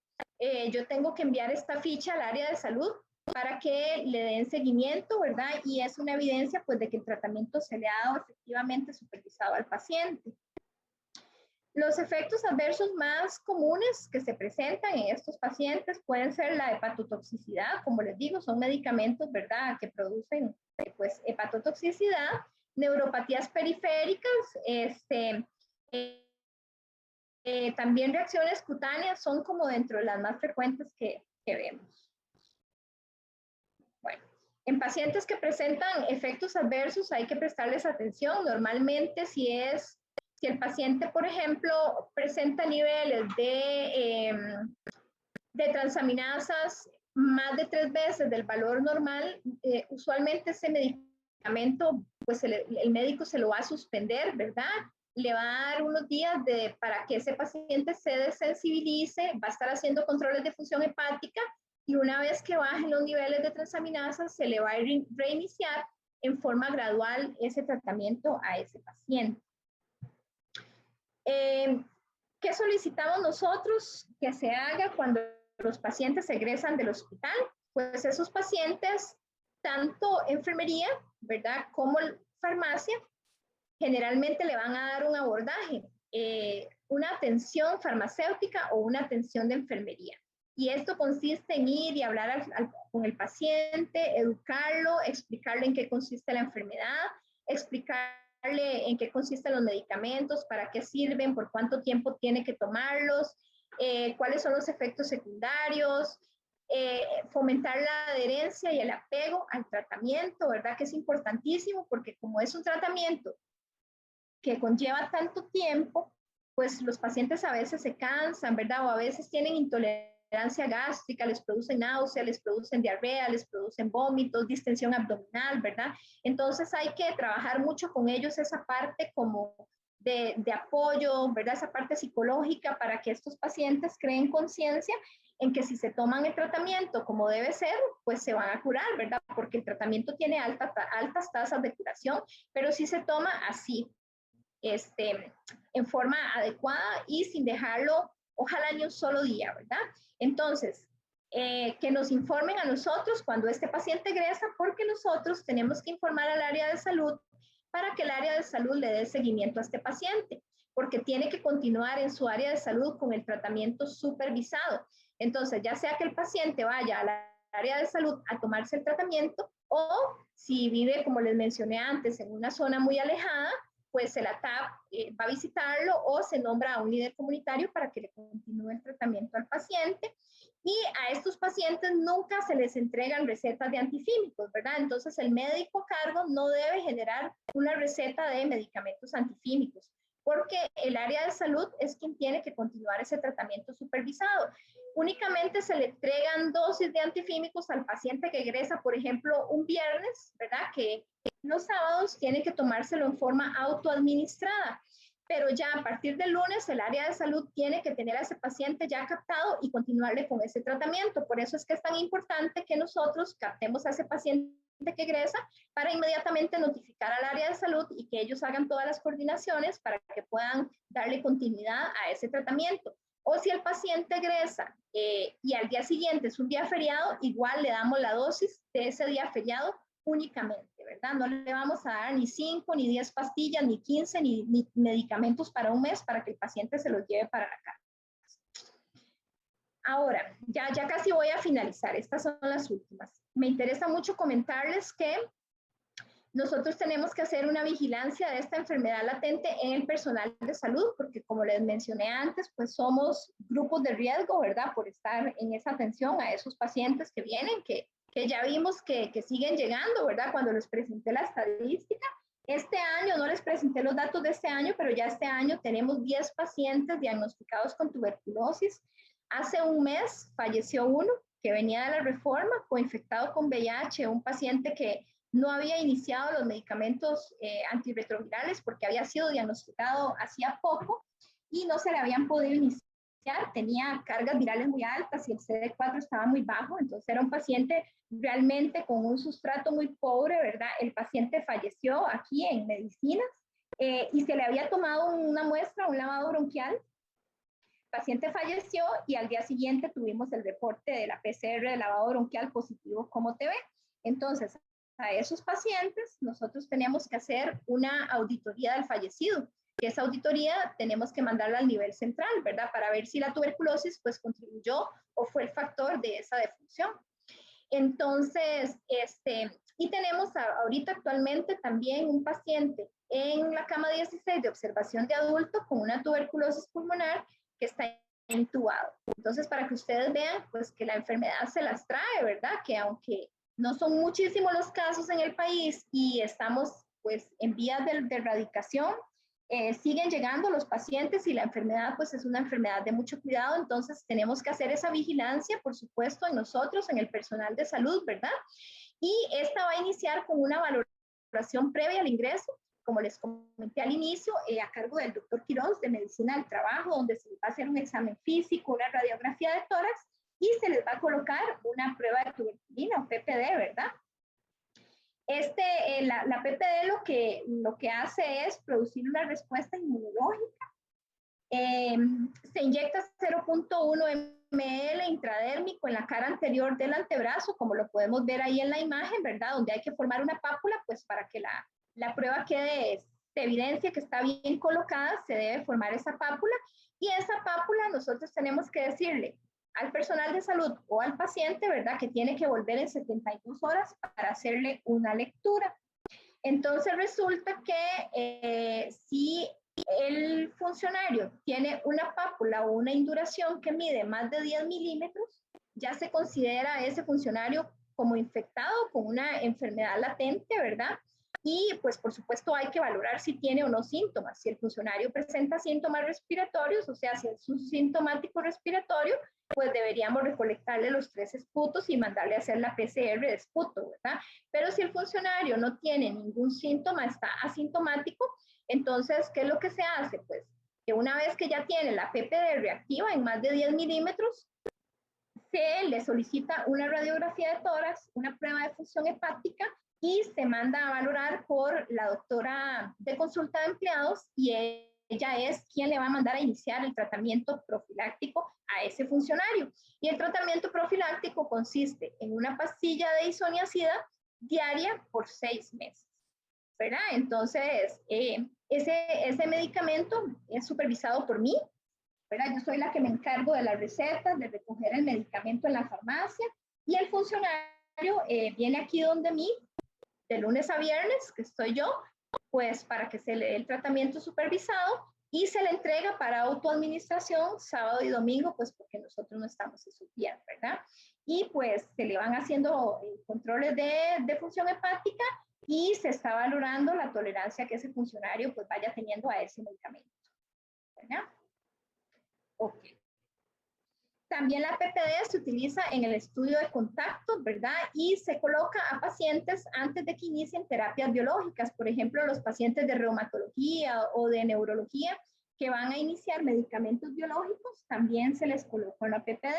yo tengo que enviar esta ficha al área de salud para que le den seguimiento, ¿verdad? Y es una evidencia pues de que el tratamiento se le ha dado efectivamente supervisado al paciente. Los efectos adversos más comunes que se presentan en estos pacientes pueden ser la hepatotoxicidad, como les digo, son medicamentos, ¿verdad?, que producen pues hepatotoxicidad, neuropatías periféricas, también reacciones cutáneas son como dentro de las más frecuentes que vemos. Bueno, en pacientes que presentan efectos adversos hay que prestarles atención. Normalmente si el paciente, por ejemplo, presenta niveles de transaminasas más de 3 veces del valor normal, usualmente ese medicamento, pues el médico se lo va a suspender, ¿verdad? Le va a dar unos días para que ese paciente se desensibilice, va a estar haciendo controles de función hepática, y una vez que bajen los niveles de transaminasas, se le va a reiniciar en forma gradual ese tratamiento a ese paciente. ¿Qué solicitamos nosotros que se haga cuando los pacientes egresan del hospital? Pues esos pacientes, tanto enfermería, ¿verdad?, como farmacia, generalmente le van a dar un abordaje, una atención farmacéutica o una atención de enfermería. Y esto consiste en ir y hablar con el paciente, educarlo, explicarle en qué consiste la enfermedad, explicarle en qué consisten los medicamentos, para qué sirven, por cuánto tiempo tiene que tomarlos, cuáles son los efectos secundarios, fomentar la adherencia y el apego al tratamiento, ¿verdad?, que es importantísimo, porque como es un tratamiento que conlleva tanto tiempo, pues los pacientes a veces se cansan, ¿verdad?, o a veces tienen intolerancia gástrica, les producen náusea, les producen diarrea, les producen vómitos, distensión abdominal, ¿verdad? Entonces hay que trabajar mucho con ellos esa parte como de apoyo, ¿verdad? Esa parte psicológica, para que estos pacientes creen conciencia en que si se toman el tratamiento como debe ser, pues se van a curar, ¿verdad? Porque el tratamiento tiene altas tasas de curación, pero si se toma así, en forma adecuada y sin dejarlo, ojalá ni un solo día, ¿verdad? Entonces, que nos informen a nosotros cuando este paciente egresa, porque nosotros tenemos que informar al área de salud para que el área de salud le dé seguimiento a este paciente, porque tiene que continuar en su área de salud con el tratamiento supervisado. Entonces, ya sea que el paciente vaya al área de salud a tomarse el tratamiento, o si vive, como les mencioné antes, en una zona muy alejada, pues el ATAP va a visitarlo o se nombra a un líder comunitario para que le continúe el tratamiento al paciente. Y a estos pacientes nunca se les entregan recetas de antifímicos, ¿verdad? Entonces el médico a cargo no debe generar una receta de medicamentos antifímicos, porque el área de salud es quien tiene que continuar ese tratamiento supervisado. Únicamente se le entregan dosis de antifímicos al paciente que egresa, por ejemplo, un viernes, ¿verdad? Que los sábados tiene que tomárselo en forma autoadministrada. Pero ya a partir del lunes el área de salud tiene que tener a ese paciente ya captado y continuarle con ese tratamiento. Por eso es que es tan importante que nosotros captemos a ese paciente que egresa para inmediatamente notificar al área de salud y que ellos hagan todas las coordinaciones para que puedan darle continuidad a ese tratamiento. O si el paciente egresa y al día siguiente es un día feriado, igual le damos la dosis de ese día feriado únicamente, ¿verdad? No le vamos a dar ni 5, ni 10 pastillas, ni 15, ni medicamentos para un mes para que el paciente se los lleve para la casa. Ahora, ya casi voy a finalizar. Estas son las últimas. Me interesa mucho comentarles que nosotros tenemos que hacer una vigilancia de esta enfermedad latente en el personal de salud, porque como les mencioné antes, pues somos grupos de riesgo, ¿verdad? Por estar en esa atención a esos pacientes que vienen, que ya vimos que siguen llegando, ¿verdad? Cuando les presenté la estadística, este año, no les presenté los datos de este año, pero ya este año tenemos 10 pacientes diagnosticados con tuberculosis. Hace un mes falleció uno que venía de la reforma, coinfectado con VIH, un paciente que no había iniciado los medicamentos antirretrovirales porque había sido diagnosticado hacía poco y no se le habían podido iniciar. Tenía cargas virales muy altas y el CD4 estaba muy bajo, entonces era un paciente realmente con un sustrato muy pobre, ¿verdad? El paciente falleció aquí en medicinas y se le había tomado una muestra, un lavado bronquial. El paciente falleció y al día siguiente tuvimos el reporte de la PCR de lavado bronquial positivo como TB. Entonces, a esos pacientes nosotros tenemos que hacer una auditoría del fallecido. Que esa auditoría tenemos que mandarla al nivel central, ¿verdad? Para ver si la tuberculosis pues contribuyó o fue el factor de esa defunción. Entonces, y tenemos ahorita actualmente también un paciente en la cama 16 de observación de adulto con una tuberculosis pulmonar que está intubado. Entonces, para que ustedes vean pues que la enfermedad se las trae, ¿verdad? Que aunque no son muchísimos los casos en el país y estamos pues en vías de erradicación, siguen llegando los pacientes y la enfermedad pues es una enfermedad de mucho cuidado, entonces tenemos que hacer esa vigilancia, por supuesto, en nosotros, en el personal de salud, ¿verdad? Y esta va a iniciar con una valoración previa al ingreso, como les comenté al inicio, a cargo del doctor Quiroz de Medicina del Trabajo, donde se les va a hacer un examen físico, una radiografía de tórax y se les va a colocar una prueba de tuberculina o PPD, ¿verdad? La PPD lo que hace es producir una respuesta inmunológica. Se inyecta 0.1 ml intradérmico en la cara anterior del antebrazo, como lo podemos ver ahí en la imagen, ¿verdad? Donde hay que formar una pápula, pues para que la prueba quede de evidencia que está bien colocada, se debe formar esa pápula. Y esa pápula nosotros tenemos que decirle al personal de salud o al paciente, ¿verdad? Que tiene que volver en 72 horas para hacerle una lectura. Entonces resulta que si el funcionario tiene una pápula o una induración que mide más de 10 milímetros, ya se considera ese funcionario como infectado con una enfermedad latente, ¿verdad? Y pues por supuesto hay que valorar si tiene o no síntomas. Si el funcionario presenta síntomas respiratorios, o sea, si es un sintomático respiratorio, pues deberíamos recolectarle los 3 esputos y mandarle a hacer la PCR de esputo, ¿verdad? Pero si el funcionario no tiene ningún síntoma, está asintomático, entonces, ¿qué es lo que se hace? Pues que una vez que ya tiene la PPD reactiva en más de 10 milímetros, se le solicita una radiografía de tórax, una prueba de función hepática y se manda a valorar por la doctora de consulta de empleados y ella es quien le va a mandar a iniciar el tratamiento profiláctico a ese funcionario. Y el tratamiento profiláctico consiste en una pastilla de isoniazida diaria por 6 meses, ¿verdad? Entonces, ese medicamento es supervisado por mí, ¿verdad? Yo soy la que me encargo de las recetas, de recoger el medicamento en la farmacia y el funcionario viene aquí donde mí de lunes a viernes, que estoy yo, pues para que se le dé el tratamiento supervisado y se le entrega para autoadministración sábado y domingo, pues porque nosotros no estamos esos días, ¿verdad? Y pues se le van haciendo controles de función hepática y se está valorando la tolerancia que ese funcionario pues vaya teniendo a ese medicamento, ¿verdad? Ok. También la PPD se utiliza en el estudio de contactos, ¿verdad? Y se coloca a pacientes antes de que inicien terapias biológicas, por ejemplo, los pacientes de reumatología o de neurología que van a iniciar medicamentos biológicos, también se les coloca una PPD.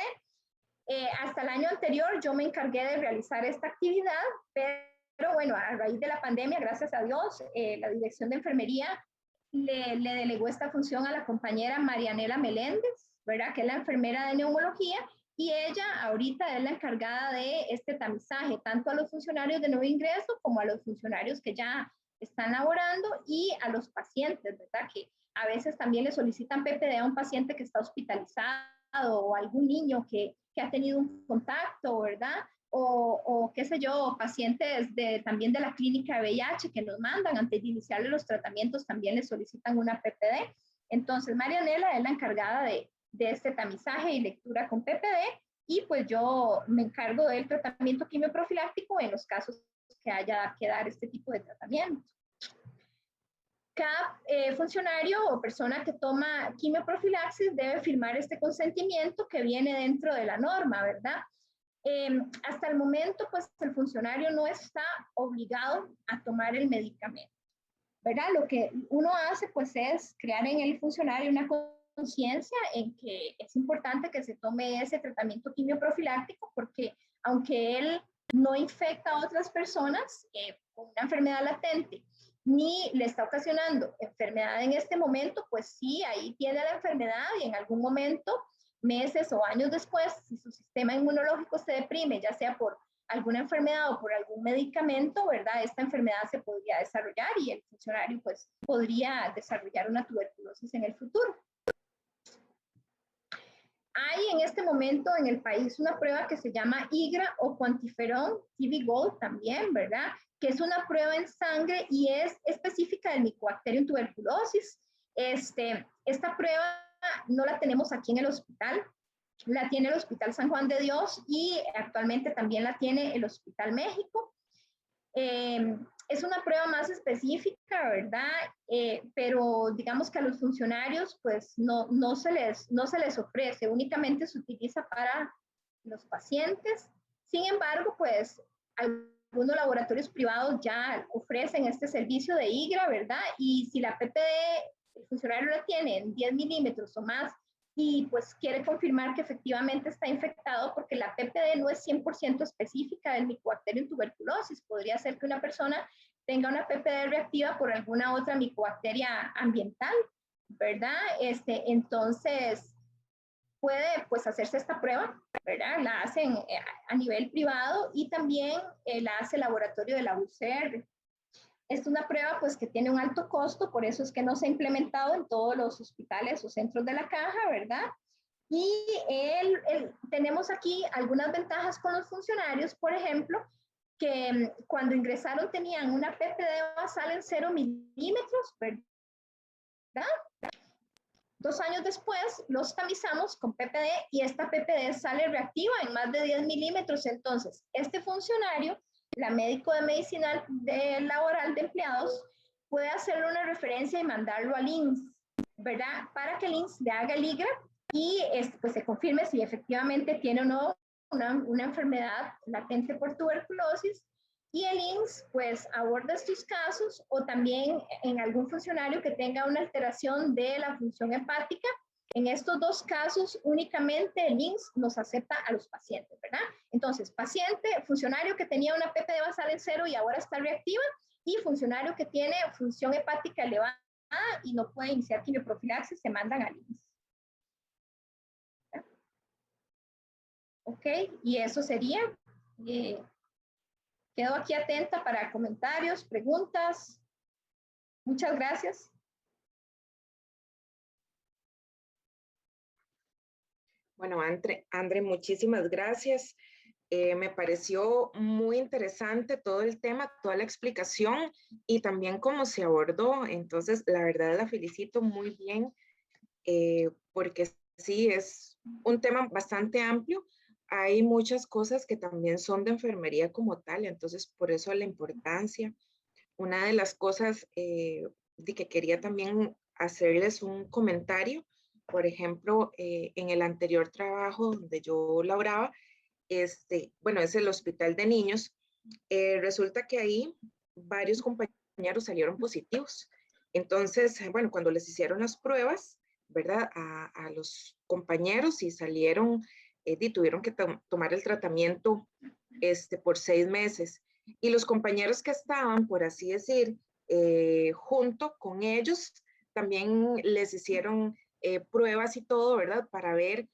Hasta el año anterior yo me encargué de realizar esta actividad, pero bueno, a raíz de la pandemia, gracias a Dios, la Dirección de Enfermería le delegó esta función a la compañera Marianela Meléndez, ¿verdad? Que es la enfermera de neumología, y ella ahorita es la encargada de este tamizaje, tanto a los funcionarios de nuevo ingreso como a los funcionarios que ya están laborando y a los pacientes, ¿verdad? Que a veces también le solicitan PPD a un paciente que está hospitalizado o algún niño que ha tenido un contacto, ¿verdad? O qué sé yo, pacientes también de la clínica de VIH que nos mandan antes de iniciarle los tratamientos, también les solicitan una PPD. Entonces, Marianela es la encargada de este tamizaje y lectura con PPD, y pues yo me encargo del tratamiento quimioprofiláctico en los casos que haya que dar este tipo de tratamiento. Cada funcionario o persona que toma quimioprofilaxis debe firmar este consentimiento que viene dentro de la norma, ¿verdad? Hasta el momento, pues el funcionario no está obligado a tomar el medicamento, ¿verdad? Lo que uno hace, pues, es crear en el funcionario una conciencia en que es importante que se tome ese tratamiento quimioprofiláctico, porque aunque él no infecta a otras personas con una enfermedad latente, ni le está ocasionando enfermedad en este momento, pues sí, ahí tiene la enfermedad y en algún momento, meses o años después, si su sistema inmunológico se deprime, ya sea por alguna enfermedad o por algún medicamento, ¿verdad? Esta enfermedad se podría desarrollar y el funcionario pues podría desarrollar una tuberculosis en el futuro. Hay en este momento en el país una prueba que se llama IGRA o Quantiferon TB Gold también, ¿verdad? Que es una prueba en sangre y es específica del Mycobacterium tuberculosis. Esta prueba no la tenemos aquí en el hospital, la tiene el Hospital San Juan de Dios y actualmente también la tiene el Hospital México. Es una prueba más específica, ¿verdad? Pero digamos que a los funcionarios pues no se les ofrece, únicamente se utiliza para los pacientes. Sin embargo, pues algunos laboratorios privados ya ofrecen este servicio de IGRA, ¿verdad? Y si la PPD, el funcionario la tiene en 10 milímetros o más y pues quiere confirmar que efectivamente está infectado, porque la PPD no es 100% específica del Mycobacterium tuberculosis. Podría ser que una persona tenga una PPD reactiva por alguna otra micobacteria ambiental, ¿verdad? Entonces, puede pues hacerse esta prueba, ¿verdad? La hacen a nivel privado y también la hace el laboratorio de la UCR. Es una prueba pues que tiene un alto costo, por eso es que no se ha implementado en todos los hospitales o centros de la caja, ¿verdad? Y tenemos aquí algunas ventajas con los funcionarios, por ejemplo, que cuando ingresaron tenían una PPD basal en 0 milímetros, ¿verdad? 2 años después los tamizamos con PPD y esta PPD sale reactiva en más de 10 milímetros. Entonces, este funcionario, la médico de medicinal laboral de empleados, puede hacerle una referencia y mandarlo al INSS, ¿verdad? Para que el INSS le haga el IGRA y pues se confirme si efectivamente tiene o no una enfermedad latente por tuberculosis, y el INSS pues aborda estos casos, o también en algún funcionario que tenga una alteración de la función hepática. En estos dos casos únicamente el INSS nos acepta a los pacientes, ¿verdad? Entonces, paciente, funcionario que tenía una PPD basal en 0 y ahora está reactiva, y funcionario que tiene función hepática elevada y no puede iniciar quimioprofilaxis, se mandan al INSS. Ok, y eso sería. Quedo aquí atenta para comentarios, preguntas. Muchas gracias. Bueno, Andre, muchísimas gracias. Me pareció muy interesante todo el tema, toda la explicación y también cómo se abordó. Entonces, la verdad la felicito muy bien, porque sí, es un tema bastante amplio. Hay muchas cosas que también son de enfermería como tal, entonces por eso la importancia. Una de las cosas de que quería también hacerles un comentario, por ejemplo, en el anterior trabajo donde yo laboraba, bueno, es el hospital de niños, resulta que ahí varios compañeros salieron positivos. Entonces, bueno, cuando les hicieron las pruebas, ¿verdad? A los compañeros y salieron, y tuvieron que tomar el tratamiento por 6 meses. Y los compañeros que estaban, por así decir, junto con ellos, también les hicieron pruebas y todo, ¿verdad? Para ver,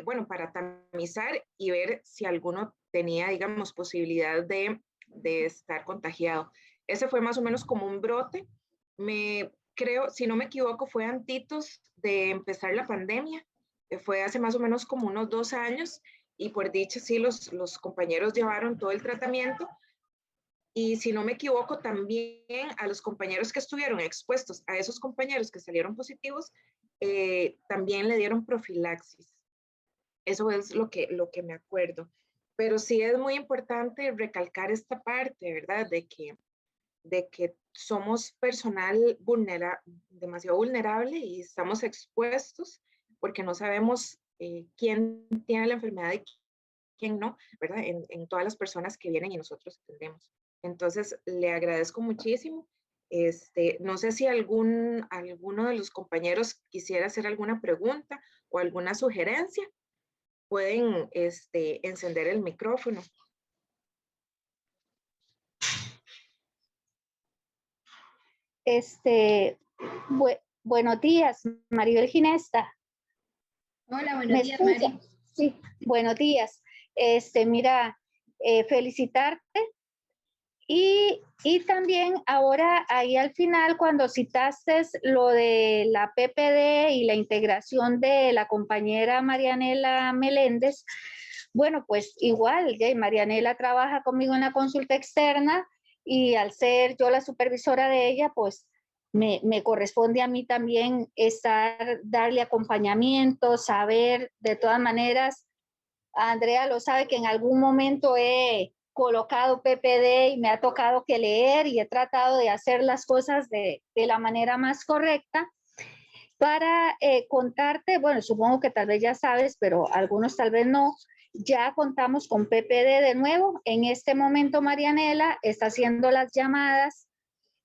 bueno, para tamizar y ver si alguno tenía, digamos, posibilidad de estar contagiado. Ese fue más o menos como un brote. Creo, si no me equivoco, fue antitos de empezar la pandemia. Fue hace más o menos como unos 2 años y por dicha sí los compañeros llevaron todo el tratamiento y si no me equivoco también a los compañeros que estuvieron expuestos, a esos compañeros que salieron positivos, también le dieron profilaxis. Eso es lo que me acuerdo. Pero sí es muy importante recalcar esta parte, ¿verdad? De que somos personal demasiado vulnerable y estamos expuestos porque no sabemos quién tiene la enfermedad y quién no, ¿verdad? En todas las personas que vienen y nosotros atendemos. Entonces, le agradezco muchísimo. No sé si alguno de los compañeros quisiera hacer alguna pregunta o alguna sugerencia. Pueden encender el micrófono. Buenos días, Maribel Ginesta. Hola, buenos ¿Me días, escucha? Mari. Sí, buenos días. Mira, felicitarte y también ahora ahí al final cuando citaste lo de la PPD y la integración de la compañera Marianela Meléndez, bueno, pues igual, Marianela trabaja conmigo en la consulta externa y al ser yo la supervisora de ella, pues me corresponde a mí también darle acompañamiento, saber de todas maneras. Andrea lo sabe que en algún momento he colocado PPD y me ha tocado que leer y he tratado de hacer las cosas de la manera más correcta. Para contarte, bueno, supongo que tal vez ya sabes, pero algunos tal vez no, ya contamos con PPD de nuevo. En este momento Marianela está haciendo las llamadas.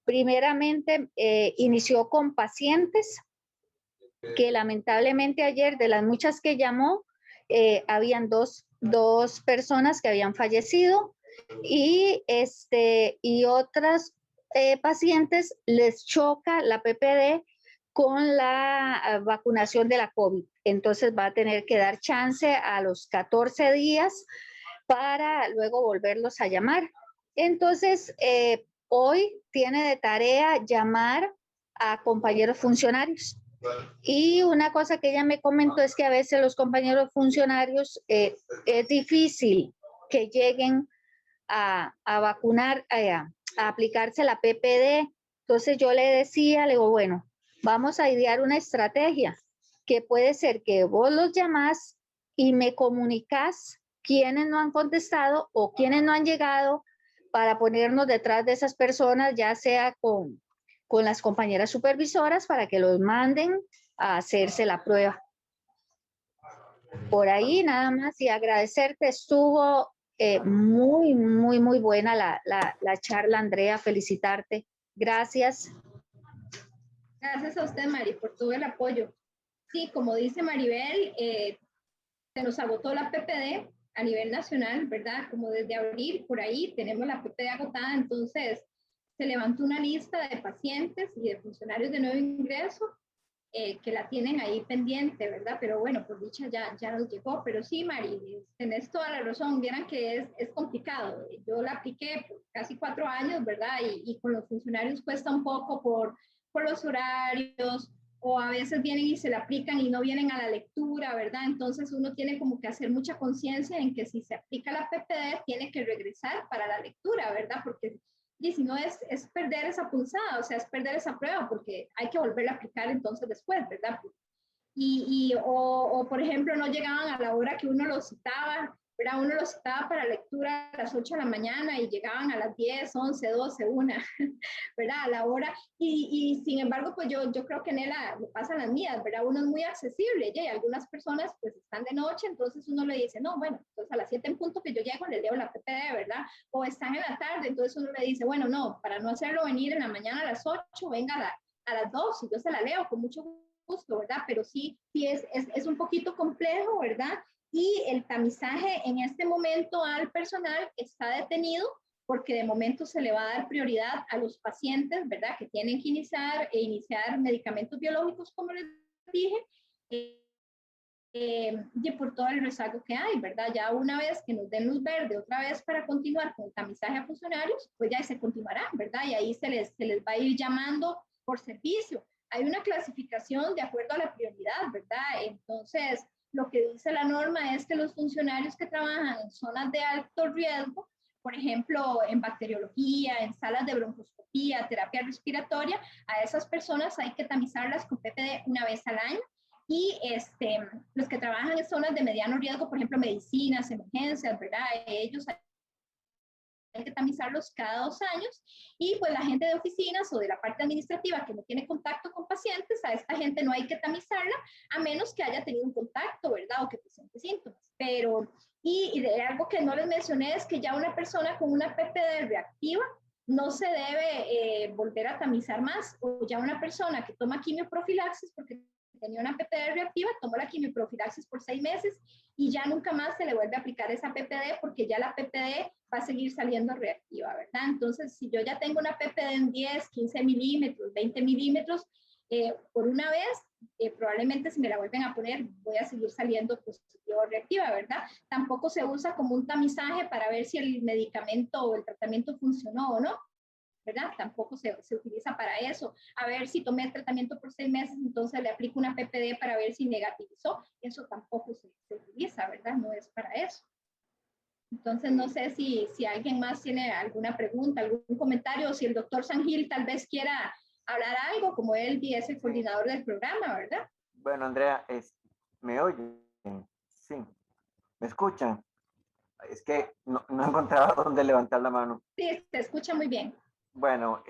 Primeramente inició con pacientes que lamentablemente ayer de las muchas que llamó, habían dos personas que habían fallecido y otras pacientes les choca la PPD con la vacunación de la COVID. Entonces va a tener que dar chance a los 14 días para luego volverlos a llamar. Entonces, hoy tiene de tarea llamar a compañeros funcionarios. Y una cosa que ella me comentó es que a veces los compañeros funcionarios es difícil que lleguen a vacunar, a aplicarse la PPD. Entonces yo le decía, le digo, bueno, vamos a idear una estrategia que puede ser que vos los llamás y me comunicas quiénes no han contestado o quiénes no han llegado para ponernos detrás de esas personas, ya sea con las compañeras supervisoras para que los manden a hacerse la prueba. Por ahí nada más y agradecerte, estuvo muy, muy, muy buena la charla, Andrea, felicitarte. Gracias. Gracias a usted, Mari, por todo el apoyo. Sí, como dice Maribel, se nos agotó la PPD a nivel nacional, ¿verdad? Como desde abril, por ahí tenemos la PPD agotada, entonces se levantó una lista de pacientes y de funcionarios de nuevo ingreso que la tienen ahí pendiente, ¿verdad? Pero bueno, por dicha ya nos llegó. Pero sí, Mari, tenés toda la razón. Vieran que es complicado. Yo la apliqué por casi 4 años, ¿verdad? Y con los funcionarios cuesta un poco por los horarios o a veces vienen y se la aplican y no vienen a la lectura, ¿verdad? Entonces uno tiene como que hacer mucha conciencia en que si se aplica la PPD tiene que regresar para la lectura, ¿verdad? Porque y si no es perder esa punzada, o sea, es perder esa prueba, porque hay que volverla a aplicar entonces después, ¿verdad? O por ejemplo, no llegaban a la hora que uno los citaba, ¿verdad? Uno los citaba para lectura a las 8 de la mañana y llegaban a las 10, 11, 12, 1, ¿verdad? A la hora. Y sin embargo, pues yo creo que en él le pasan las mías, ¿verdad? Uno es muy accesible, y algunas personas pues están de noche, entonces uno le dice, no, bueno, entonces a las 7 en punto que yo llego, le leo la PPD, ¿verdad? O están en la tarde, entonces uno le dice, bueno, no, para no hacerlo venir en la mañana a las 8, venga a las 2 y yo se la leo con mucho gusto, ¿verdad? Pero sí es un poquito complejo, ¿verdad? Y el tamizaje en este momento al personal está detenido porque de momento se le va a dar prioridad a los pacientes, ¿verdad? Que tienen que iniciar medicamentos biológicos, como les dije, y por todo el rezago que hay, ¿verdad? Ya una vez que nos den luz verde otra vez para continuar con el tamizaje a funcionarios, pues ya se continuará, ¿verdad? Y ahí se les va a ir llamando por servicio. Hay una clasificación de acuerdo a la prioridad, ¿verdad? Entonces, lo que dice la norma es que los funcionarios que trabajan en zonas de alto riesgo, por ejemplo, en bacteriología, en salas de broncoscopía, terapia respiratoria, a esas personas hay que tamizarlas con PPD una vez al año. Y los que trabajan en zonas de mediano riesgo, por ejemplo, medicinas, emergencias, ¿verdad? Ellos hay que tamizarlos cada 2 años, y pues la gente de oficinas o de la parte administrativa que no tiene contacto con pacientes, a esta gente no hay que tamizarla a menos que haya tenido un contacto, ¿verdad? O que presente síntomas. Pero, y de algo que no les mencioné es que ya una persona con una PPD reactiva no se debe volver a tamizar más, o ya una persona que toma quimioprofilaxis porque tenía una PPD reactiva, tomó la quimioprofilaxis por 6 meses y ya nunca más se le vuelve a aplicar esa PPD porque ya la PPD va a seguir saliendo reactiva, ¿verdad? Entonces, si yo ya tengo una PPD en 10, 15 milímetros, 20 milímetros, por una vez, probablemente si me la vuelven a poner, voy a seguir saliendo positiva o reactiva, ¿verdad? Tampoco se usa como un tamizaje para ver si el medicamento o el tratamiento funcionó o no, ¿verdad? Tampoco se utiliza para eso. A ver si tomé el tratamiento por 6 meses, entonces le aplico una PPD para ver si negativizó. Eso tampoco se utiliza, ¿verdad? No es para eso. Entonces, no sé si alguien más tiene alguna pregunta, algún comentario, o si el doctor Sangil tal vez quiera hablar algo, como él es el coordinador del programa, ¿verdad? Bueno, Andrea, ¿me oyen? Sí, ¿me escuchan? Es que no encontraba dónde levantar la mano. Sí, se escucha muy bien. Bueno,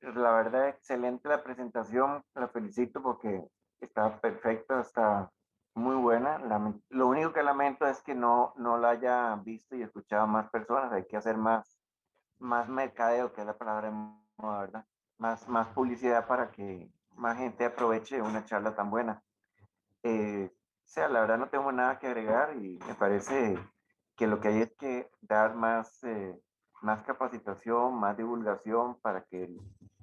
la verdad, excelente la presentación, la felicito porque está perfecta, está muy buena. Lo único que lamento es que no la haya visto y escuchado más personas. Hay que hacer más mercadeo, que es la palabra de moda, ¿verdad? Más publicidad para que más gente aproveche una charla tan buena. O sea, la verdad no tengo nada que agregar y me parece que lo que hay es que dar más capacitación, más divulgación para que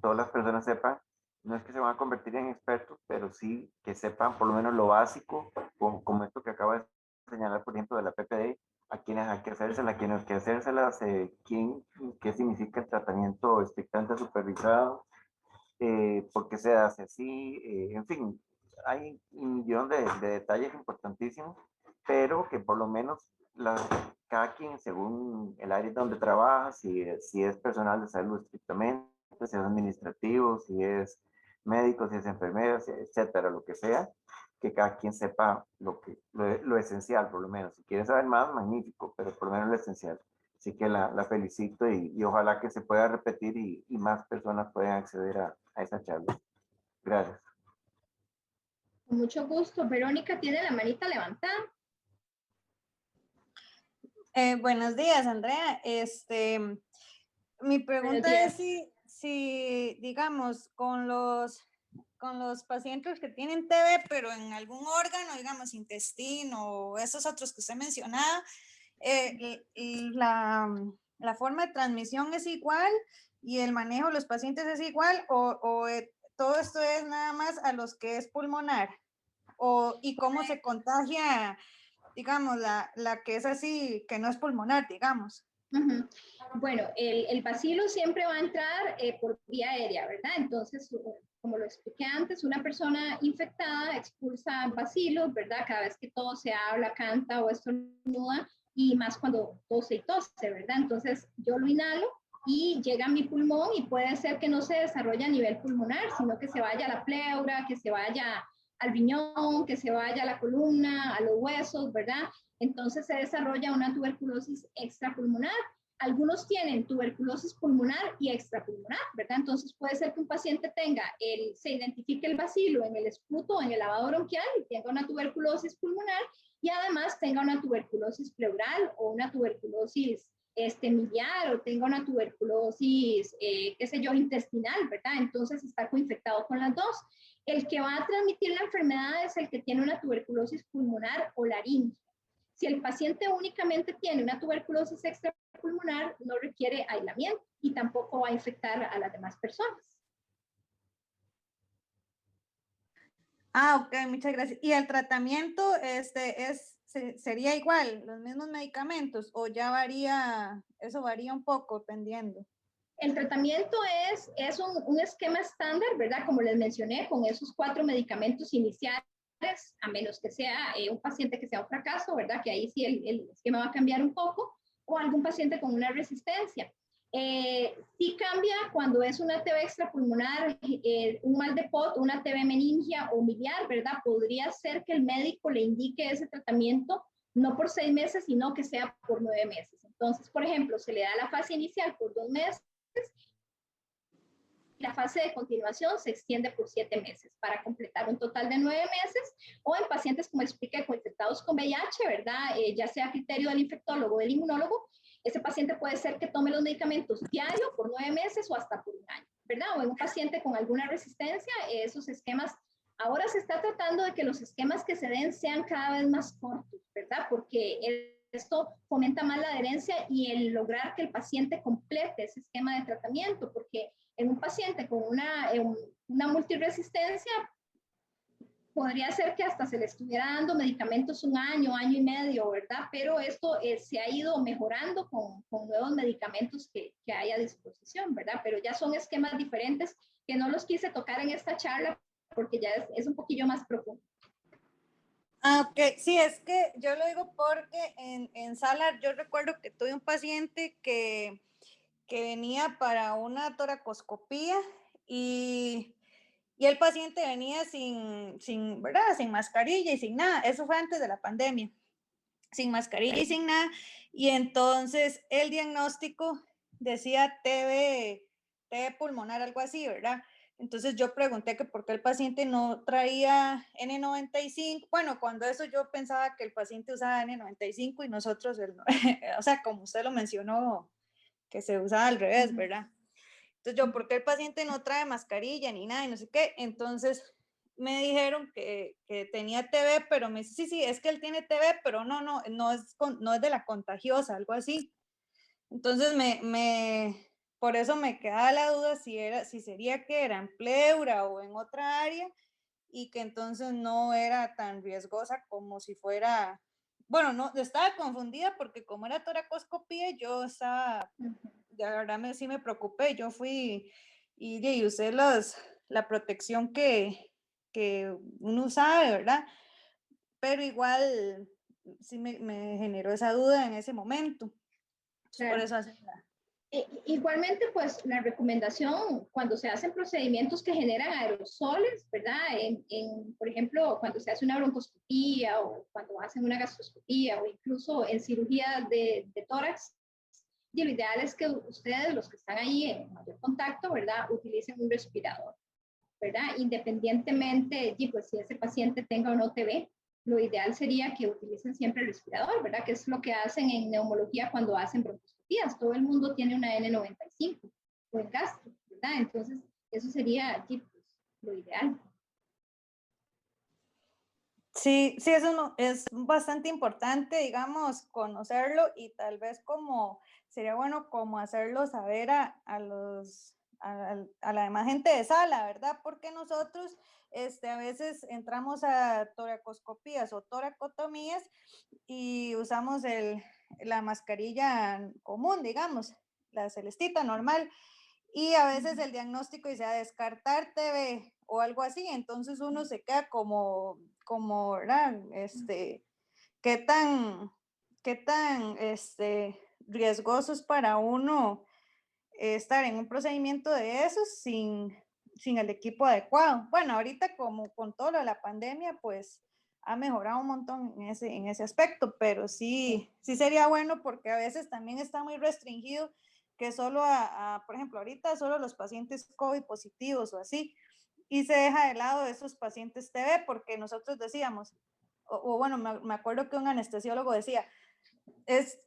todas las personas sepan, no es que se van a convertir en expertos, pero sí que sepan por lo menos lo básico, como esto que acaba de señalar, por ejemplo, de la PPD, a quienes hay que hacérselas, a quienes hay que hacérselas, qué significa el tratamiento estrictamente supervisado, por qué se hace así, en fin, hay un millón de detalles importantísimos, pero que por lo menos cada quien, según el área donde trabaja, si es personal de salud estrictamente, si es administrativo, si es médico, si es enfermera, etcétera, lo que sea, que cada quien sepa lo esencial, por lo menos. Si quiere saber más, magnífico, pero por lo menos lo esencial. Así que la felicito y ojalá que se pueda repetir y más personas puedan acceder a esa charla. Gracias. Con mucho gusto. Verónica tiene la manita levantada. Buenos días, Andrea. Mi pregunta es si, digamos, con los pacientes que tienen TB, pero en algún órgano, digamos, intestino o esos otros que usted mencionaba, la forma de transmisión es igual y el manejo de los pacientes es igual, o todo esto es nada más a los que es pulmonar, y cómo se contagia, digamos, la que es así, que no es pulmonar, digamos. Bueno, el bacilo siempre va a entrar por vía aérea, ¿verdad? Entonces, como lo expliqué antes, una persona infectada expulsa bacilos, ¿verdad? Cada vez que tose, habla, canta o estornuda, y más cuando tose y tose, ¿verdad? Entonces yo lo inhalo y llega a mi pulmón y puede ser que no se desarrolle a nivel pulmonar, sino que se vaya a la pleura, que se vaya al riñón, que se vaya a la columna, a los huesos, ¿verdad? Entonces se desarrolla una tuberculosis extrapulmonar. Algunos tienen tuberculosis pulmonar y extrapulmonar, ¿verdad? Entonces puede ser que un paciente se identifique el bacilo en el esputo, en el lavado bronquial y tenga una tuberculosis pulmonar y además tenga una tuberculosis pleural o una tuberculosis miliar o tenga una tuberculosis, qué sé yo, intestinal, ¿verdad? Entonces está coinfectado con las dos. El que va a transmitir la enfermedad es el que tiene una tuberculosis pulmonar o laringe. Si el paciente únicamente tiene una tuberculosis extrapulmonar, no requiere aislamiento y tampoco va a infectar a las demás personas. Ah, ok, muchas gracias. ¿Y el tratamiento sería igual, los mismos medicamentos, o ya varía, eso varía un poco dependiendo? El tratamiento es un esquema estándar, ¿verdad? Como les mencioné, con esos 4 medicamentos iniciales, a menos que sea un paciente que sea un fracaso, ¿verdad? Que ahí sí el esquema va a cambiar un poco, o algún paciente con una resistencia. Sí cambia cuando es una TB extrapulmonar, un mal de POT, una TB meningia o miliar, ¿verdad? Podría ser que el médico le indique ese tratamiento no por 6 meses, sino que sea por 9 meses. Entonces, por ejemplo, se le da la fase inicial por 2 meses, la fase de continuación se extiende por 7 meses para completar un total de 9 meses, o en pacientes, como expliqué, infectados con VIH, ¿verdad? Ya sea a criterio del infectólogo o del inmunólogo, ese paciente puede ser que tome los medicamentos diario por 9 meses o hasta por 1 año, ¿verdad? O en un paciente con alguna resistencia, esos esquemas, ahora se está tratando de que los esquemas que se den sean cada vez más cortos, ¿verdad? Porque esto fomenta más la adherencia y el lograr que el paciente complete ese esquema de tratamiento, porque en un paciente con una multiresistencia, podría ser que hasta se le estuviera dando medicamentos 1 año, año y medio, ¿verdad? Pero esto se ha ido mejorando con nuevos medicamentos que hay a disposición, ¿verdad? Pero ya son esquemas diferentes que no los quise tocar en esta charla porque ya es un poquillo más profundo. Ah, ok, sí, es que yo lo digo porque en Salar yo recuerdo que tuve un paciente que venía para una toracoscopía y el paciente venía ¿verdad? Sin mascarilla y sin nada. Eso fue antes de la pandemia. Sin mascarilla y sin nada. Y entonces el diagnóstico decía TB pulmonar, algo así, ¿verdad? Entonces yo pregunté que por qué el paciente no traía N95. Bueno, cuando eso yo pensaba que el paciente usaba N95 y nosotros, o sea, como usted lo mencionó, que se usaba al revés, ¿verdad? Entonces yo, ¿por qué el paciente no trae mascarilla ni nada y no sé qué? Entonces me dijeron que tenía TB, pero me dice, sí, es que él tiene TB, pero no es de la contagiosa, algo así. Entonces por eso me quedaba la duda si sería que era en pleura o en otra área y que entonces no era tan riesgosa como si fuera, bueno, no, estaba confundida porque como era toracoscopía, yo estaba, de verdad sí me preocupé, yo fui y usé la protección que uno sabe, ¿verdad? Pero igual sí me generó esa duda en ese momento. Claro. Por eso hace Igualmente, pues la recomendación cuando se hacen procedimientos que generan aerosoles, ¿verdad? Por ejemplo, cuando se hace una broncoscopía o cuando hacen una gastroscopía o incluso en cirugía de tórax, y lo ideal es que ustedes, los que están ahí en mayor contacto, ¿verdad? Utilicen un respirador, ¿verdad? Independientemente de pues, si ese paciente tenga o no TB, lo ideal sería que utilicen siempre el respirador, ¿verdad? Que es lo que hacen en neumología cuando hacen broncoscopías. Todo el mundo tiene una N95 o en gastro, ¿verdad? Entonces, eso sería pues, lo ideal. Sí, eso es bastante importante, digamos, conocerlo y tal vez sería bueno como hacerlo saber a la demás gente de sala, ¿verdad? Porque nosotros a veces entramos a toracoscopías o toracotomías y usamos la mascarilla común, digamos, la celestita normal. y a veces el diagnóstico dice a descartar TB o algo así, entonces uno se queda como ¿verdad? ¿Qué tan riesgoso es para uno estar en un procedimiento de esos sin el equipo adecuado? Bueno, ahorita como con todo lo de la pandemia, pues ha mejorado un montón en ese aspecto, pero sí sería bueno porque a veces también está muy restringido que solo por ejemplo, ahorita solo los pacientes COVID positivos o así, y se deja de lado esos pacientes TB porque nosotros decíamos, o bueno, me acuerdo que un anestesiólogo decía, es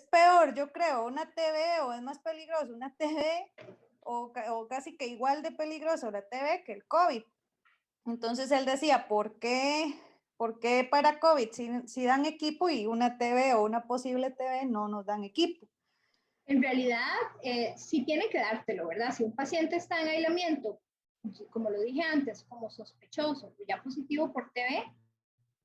peor, yo creo, una TB o es más peligroso una TB o casi que igual de peligroso la TB que el COVID. Entonces él decía, ¿por qué para COVID si dan equipo y una TB o una posible TB no nos dan equipo? En realidad, sí tiene que dártelo, ¿verdad? Si un paciente está en aislamiento, como lo dije antes, como sospechoso, ya positivo por TB,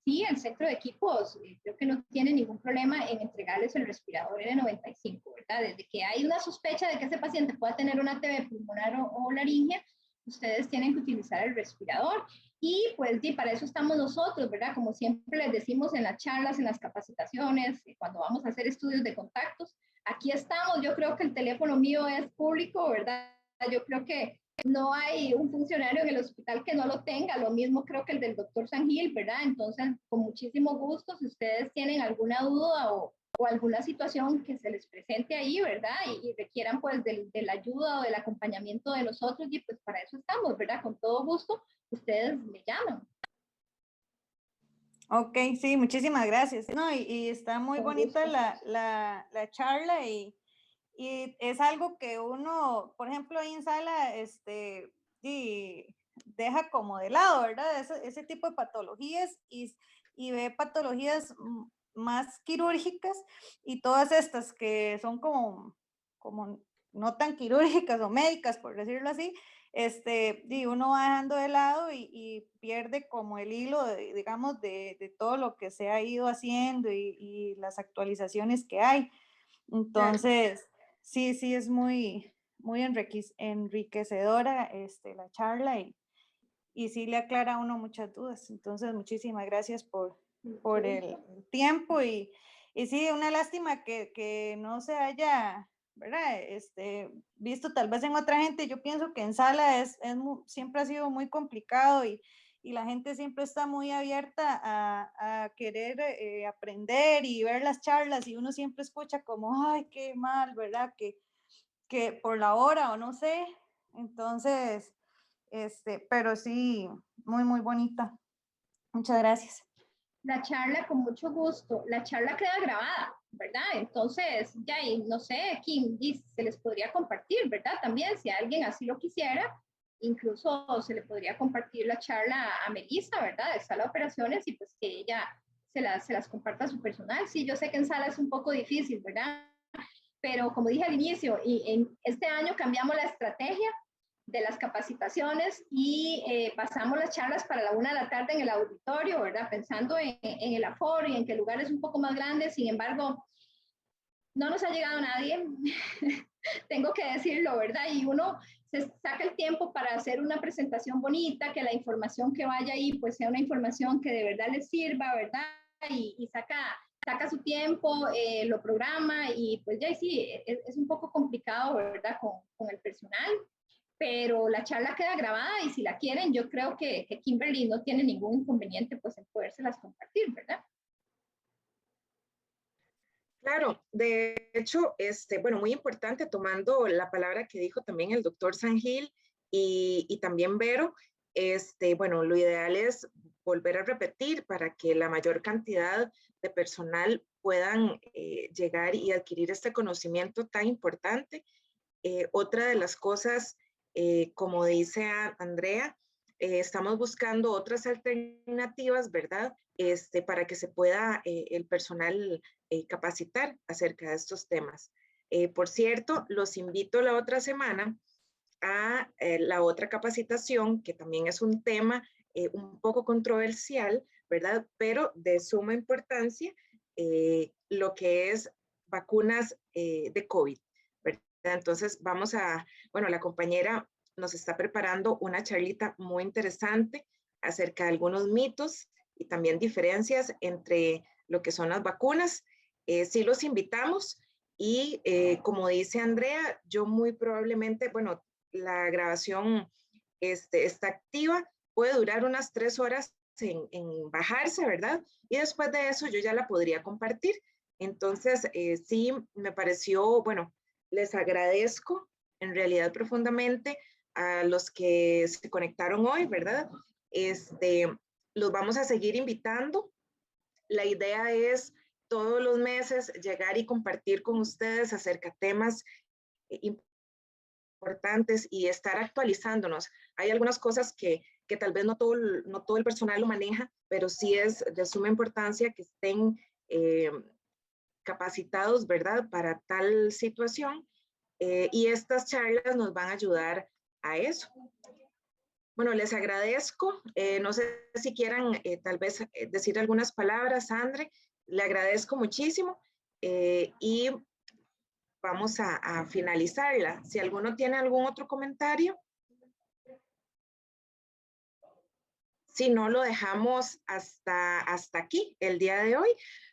sí, el centro de equipos creo que no tiene ningún problema en entregarles el respirador N95, ¿verdad? Desde que hay una sospecha de que ese paciente pueda tener una TB pulmonar o laringea, ustedes tienen que utilizar el respirador y pues sí, para eso estamos nosotros, ¿verdad? Como siempre les decimos en las charlas, en las capacitaciones, cuando vamos a hacer estudios de contactos, aquí estamos, yo creo que el teléfono mío es público, ¿verdad? Yo creo que no hay un funcionario en el hospital que no lo tenga, lo mismo creo que el del doctor Sangil, ¿verdad? Entonces, con muchísimo gusto, si ustedes tienen alguna duda o alguna situación que se les presente ahí, ¿verdad? Y requieran pues de la ayuda o del acompañamiento de nosotros, y pues para eso estamos, ¿verdad? Con todo gusto, ustedes me llaman. Ok, sí, muchísimas gracias. No, y está muy bonita la charla y es algo que uno, por ejemplo, ahí en sala, y deja como de lado, ¿verdad? Ese tipo de patologías y ve patologías más quirúrgicas y todas estas que son como no tan quirúrgicas o médicas, por decirlo así, y uno va dejando de lado y pierde como el hilo, digamos, de todo lo que se ha ido haciendo y las actualizaciones que hay. Entonces, sí, es muy enriquecedora la charla y sí le aclara a uno muchas dudas. Entonces, muchísimas gracias por el tiempo y sí, una lástima que no se haya, ¿verdad? Visto tal vez en otra gente. Yo pienso que en sala siempre ha sido muy complicado y la gente siempre está muy abierta a querer aprender y ver las charlas y uno siempre escucha como, ay, qué mal, ¿verdad? Que por la hora o no sé. Entonces, pero sí, muy bonita. Muchas gracias. La charla, con mucho gusto, la charla queda grabada, ¿verdad? Entonces, ya, y no sé, aquí se les podría compartir, ¿verdad? También, si alguien así lo quisiera, incluso se le podría compartir la charla a Melissa, ¿verdad? De sala de operaciones y pues que ella se las comparta a su personal. Sí, yo sé que en sala es un poco difícil, ¿verdad? Pero como dije al inicio, y en este año cambiamos la estrategia de las capacitaciones y pasamos las charlas para la 1 de la tarde en el auditorio, ¿verdad? Pensando en el aforo y en que el lugar es un poco más grande. Sin embargo, no nos ha llegado nadie, tengo que decirlo, ¿verdad? Y uno se saca el tiempo para hacer una presentación bonita, que la información que vaya ahí pues sea una información que de verdad les sirva, ¿verdad? Y saca su tiempo, lo programa y pues ya sí, es un poco complicado, ¿verdad? Con el personal, pero la charla queda grabada y si la quieren, yo creo que Kimberly no tiene ningún inconveniente pues en podérselas compartir, ¿verdad? Claro, de hecho, bueno, muy importante, tomando la palabra que dijo también el doctor Sangil y también Vero, bueno, lo ideal es volver a repetir para que la mayor cantidad de personal puedan llegar y adquirir este conocimiento tan importante. Otra de las cosas, como dice Andrea, estamos buscando otras alternativas, ¿verdad? Para que se pueda el personal capacitar acerca de estos temas. Por cierto, los invito la otra semana a la otra capacitación, que también es un tema un poco controversial, ¿verdad? Pero de suma importancia, lo que es vacunas de COVID, Entonces vamos a, bueno, la compañera nos está preparando una charlita muy interesante acerca de algunos mitos y también diferencias entre lo que son las vacunas. Sí los invitamos y como dice Andrea, yo muy probablemente, bueno, la grabación está activa, puede durar unas 3 horas en bajarse, ¿verdad? Y después de eso yo ya la podría compartir. Entonces, sí, me pareció, bueno, les agradezco en realidad profundamente a los que se conectaron hoy, ¿verdad? Los vamos a seguir invitando. La idea es todos los meses llegar y compartir con ustedes acerca de temas importantes y estar actualizándonos. Hay algunas cosas que tal vez no todo el personal lo maneja, pero sí es de suma importancia que estén capacitados, ¿verdad?, para tal situación. Y estas charlas nos van a ayudar a eso. Bueno, les agradezco. No sé si quieran tal vez decir algunas palabras, Andre. Le agradezco muchísimo y vamos a finalizarla. Si alguno tiene algún otro comentario. Si no, lo dejamos hasta aquí el día de hoy.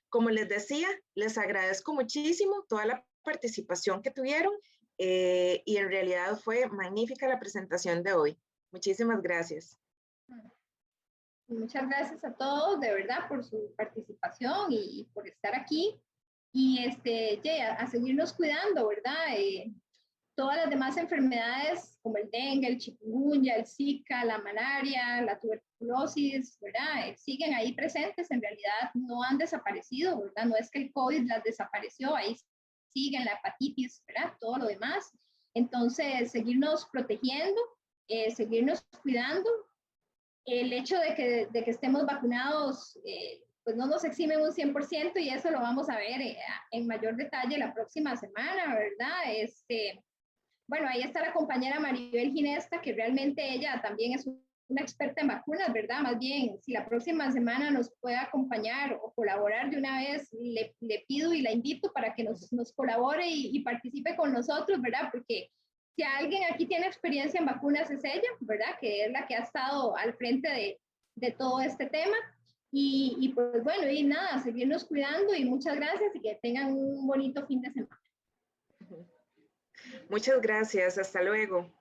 Como les decía, les agradezco muchísimo toda la participación que tuvieron y en realidad fue magnífica la presentación de hoy. Muchísimas gracias. Muchas gracias a todos, de verdad, por su participación y por estar aquí. Y a seguirnos cuidando, ¿verdad? Todas las demás enfermedades como el dengue, el chikungunya, el zika, la malaria, la tuberculosis, ¿verdad? Siguen ahí presentes, en realidad no han desaparecido, ¿verdad? No es que el COVID las desapareció, ahí siguen la hepatitis, ¿verdad? Todo lo demás. Entonces, seguirnos protegiendo, seguirnos cuidando. El hecho de que estemos vacunados, pues no nos eximen un 100% y eso lo vamos a ver en mayor detalle la próxima semana, ¿verdad? Bueno, ahí está la compañera Maribel Ginesta, que realmente ella también es una experta en vacunas, ¿verdad? Más bien, si la próxima semana nos puede acompañar o colaborar de una vez, le pido y la invito para que nos colabore y participe con nosotros, ¿verdad? Porque si alguien aquí tiene experiencia en vacunas es ella, ¿verdad? Que es la que ha estado al frente de todo este tema. Y pues bueno, y nada, seguirnos cuidando y muchas gracias y que tengan un bonito fin de semana. Muchas gracias. Hasta luego.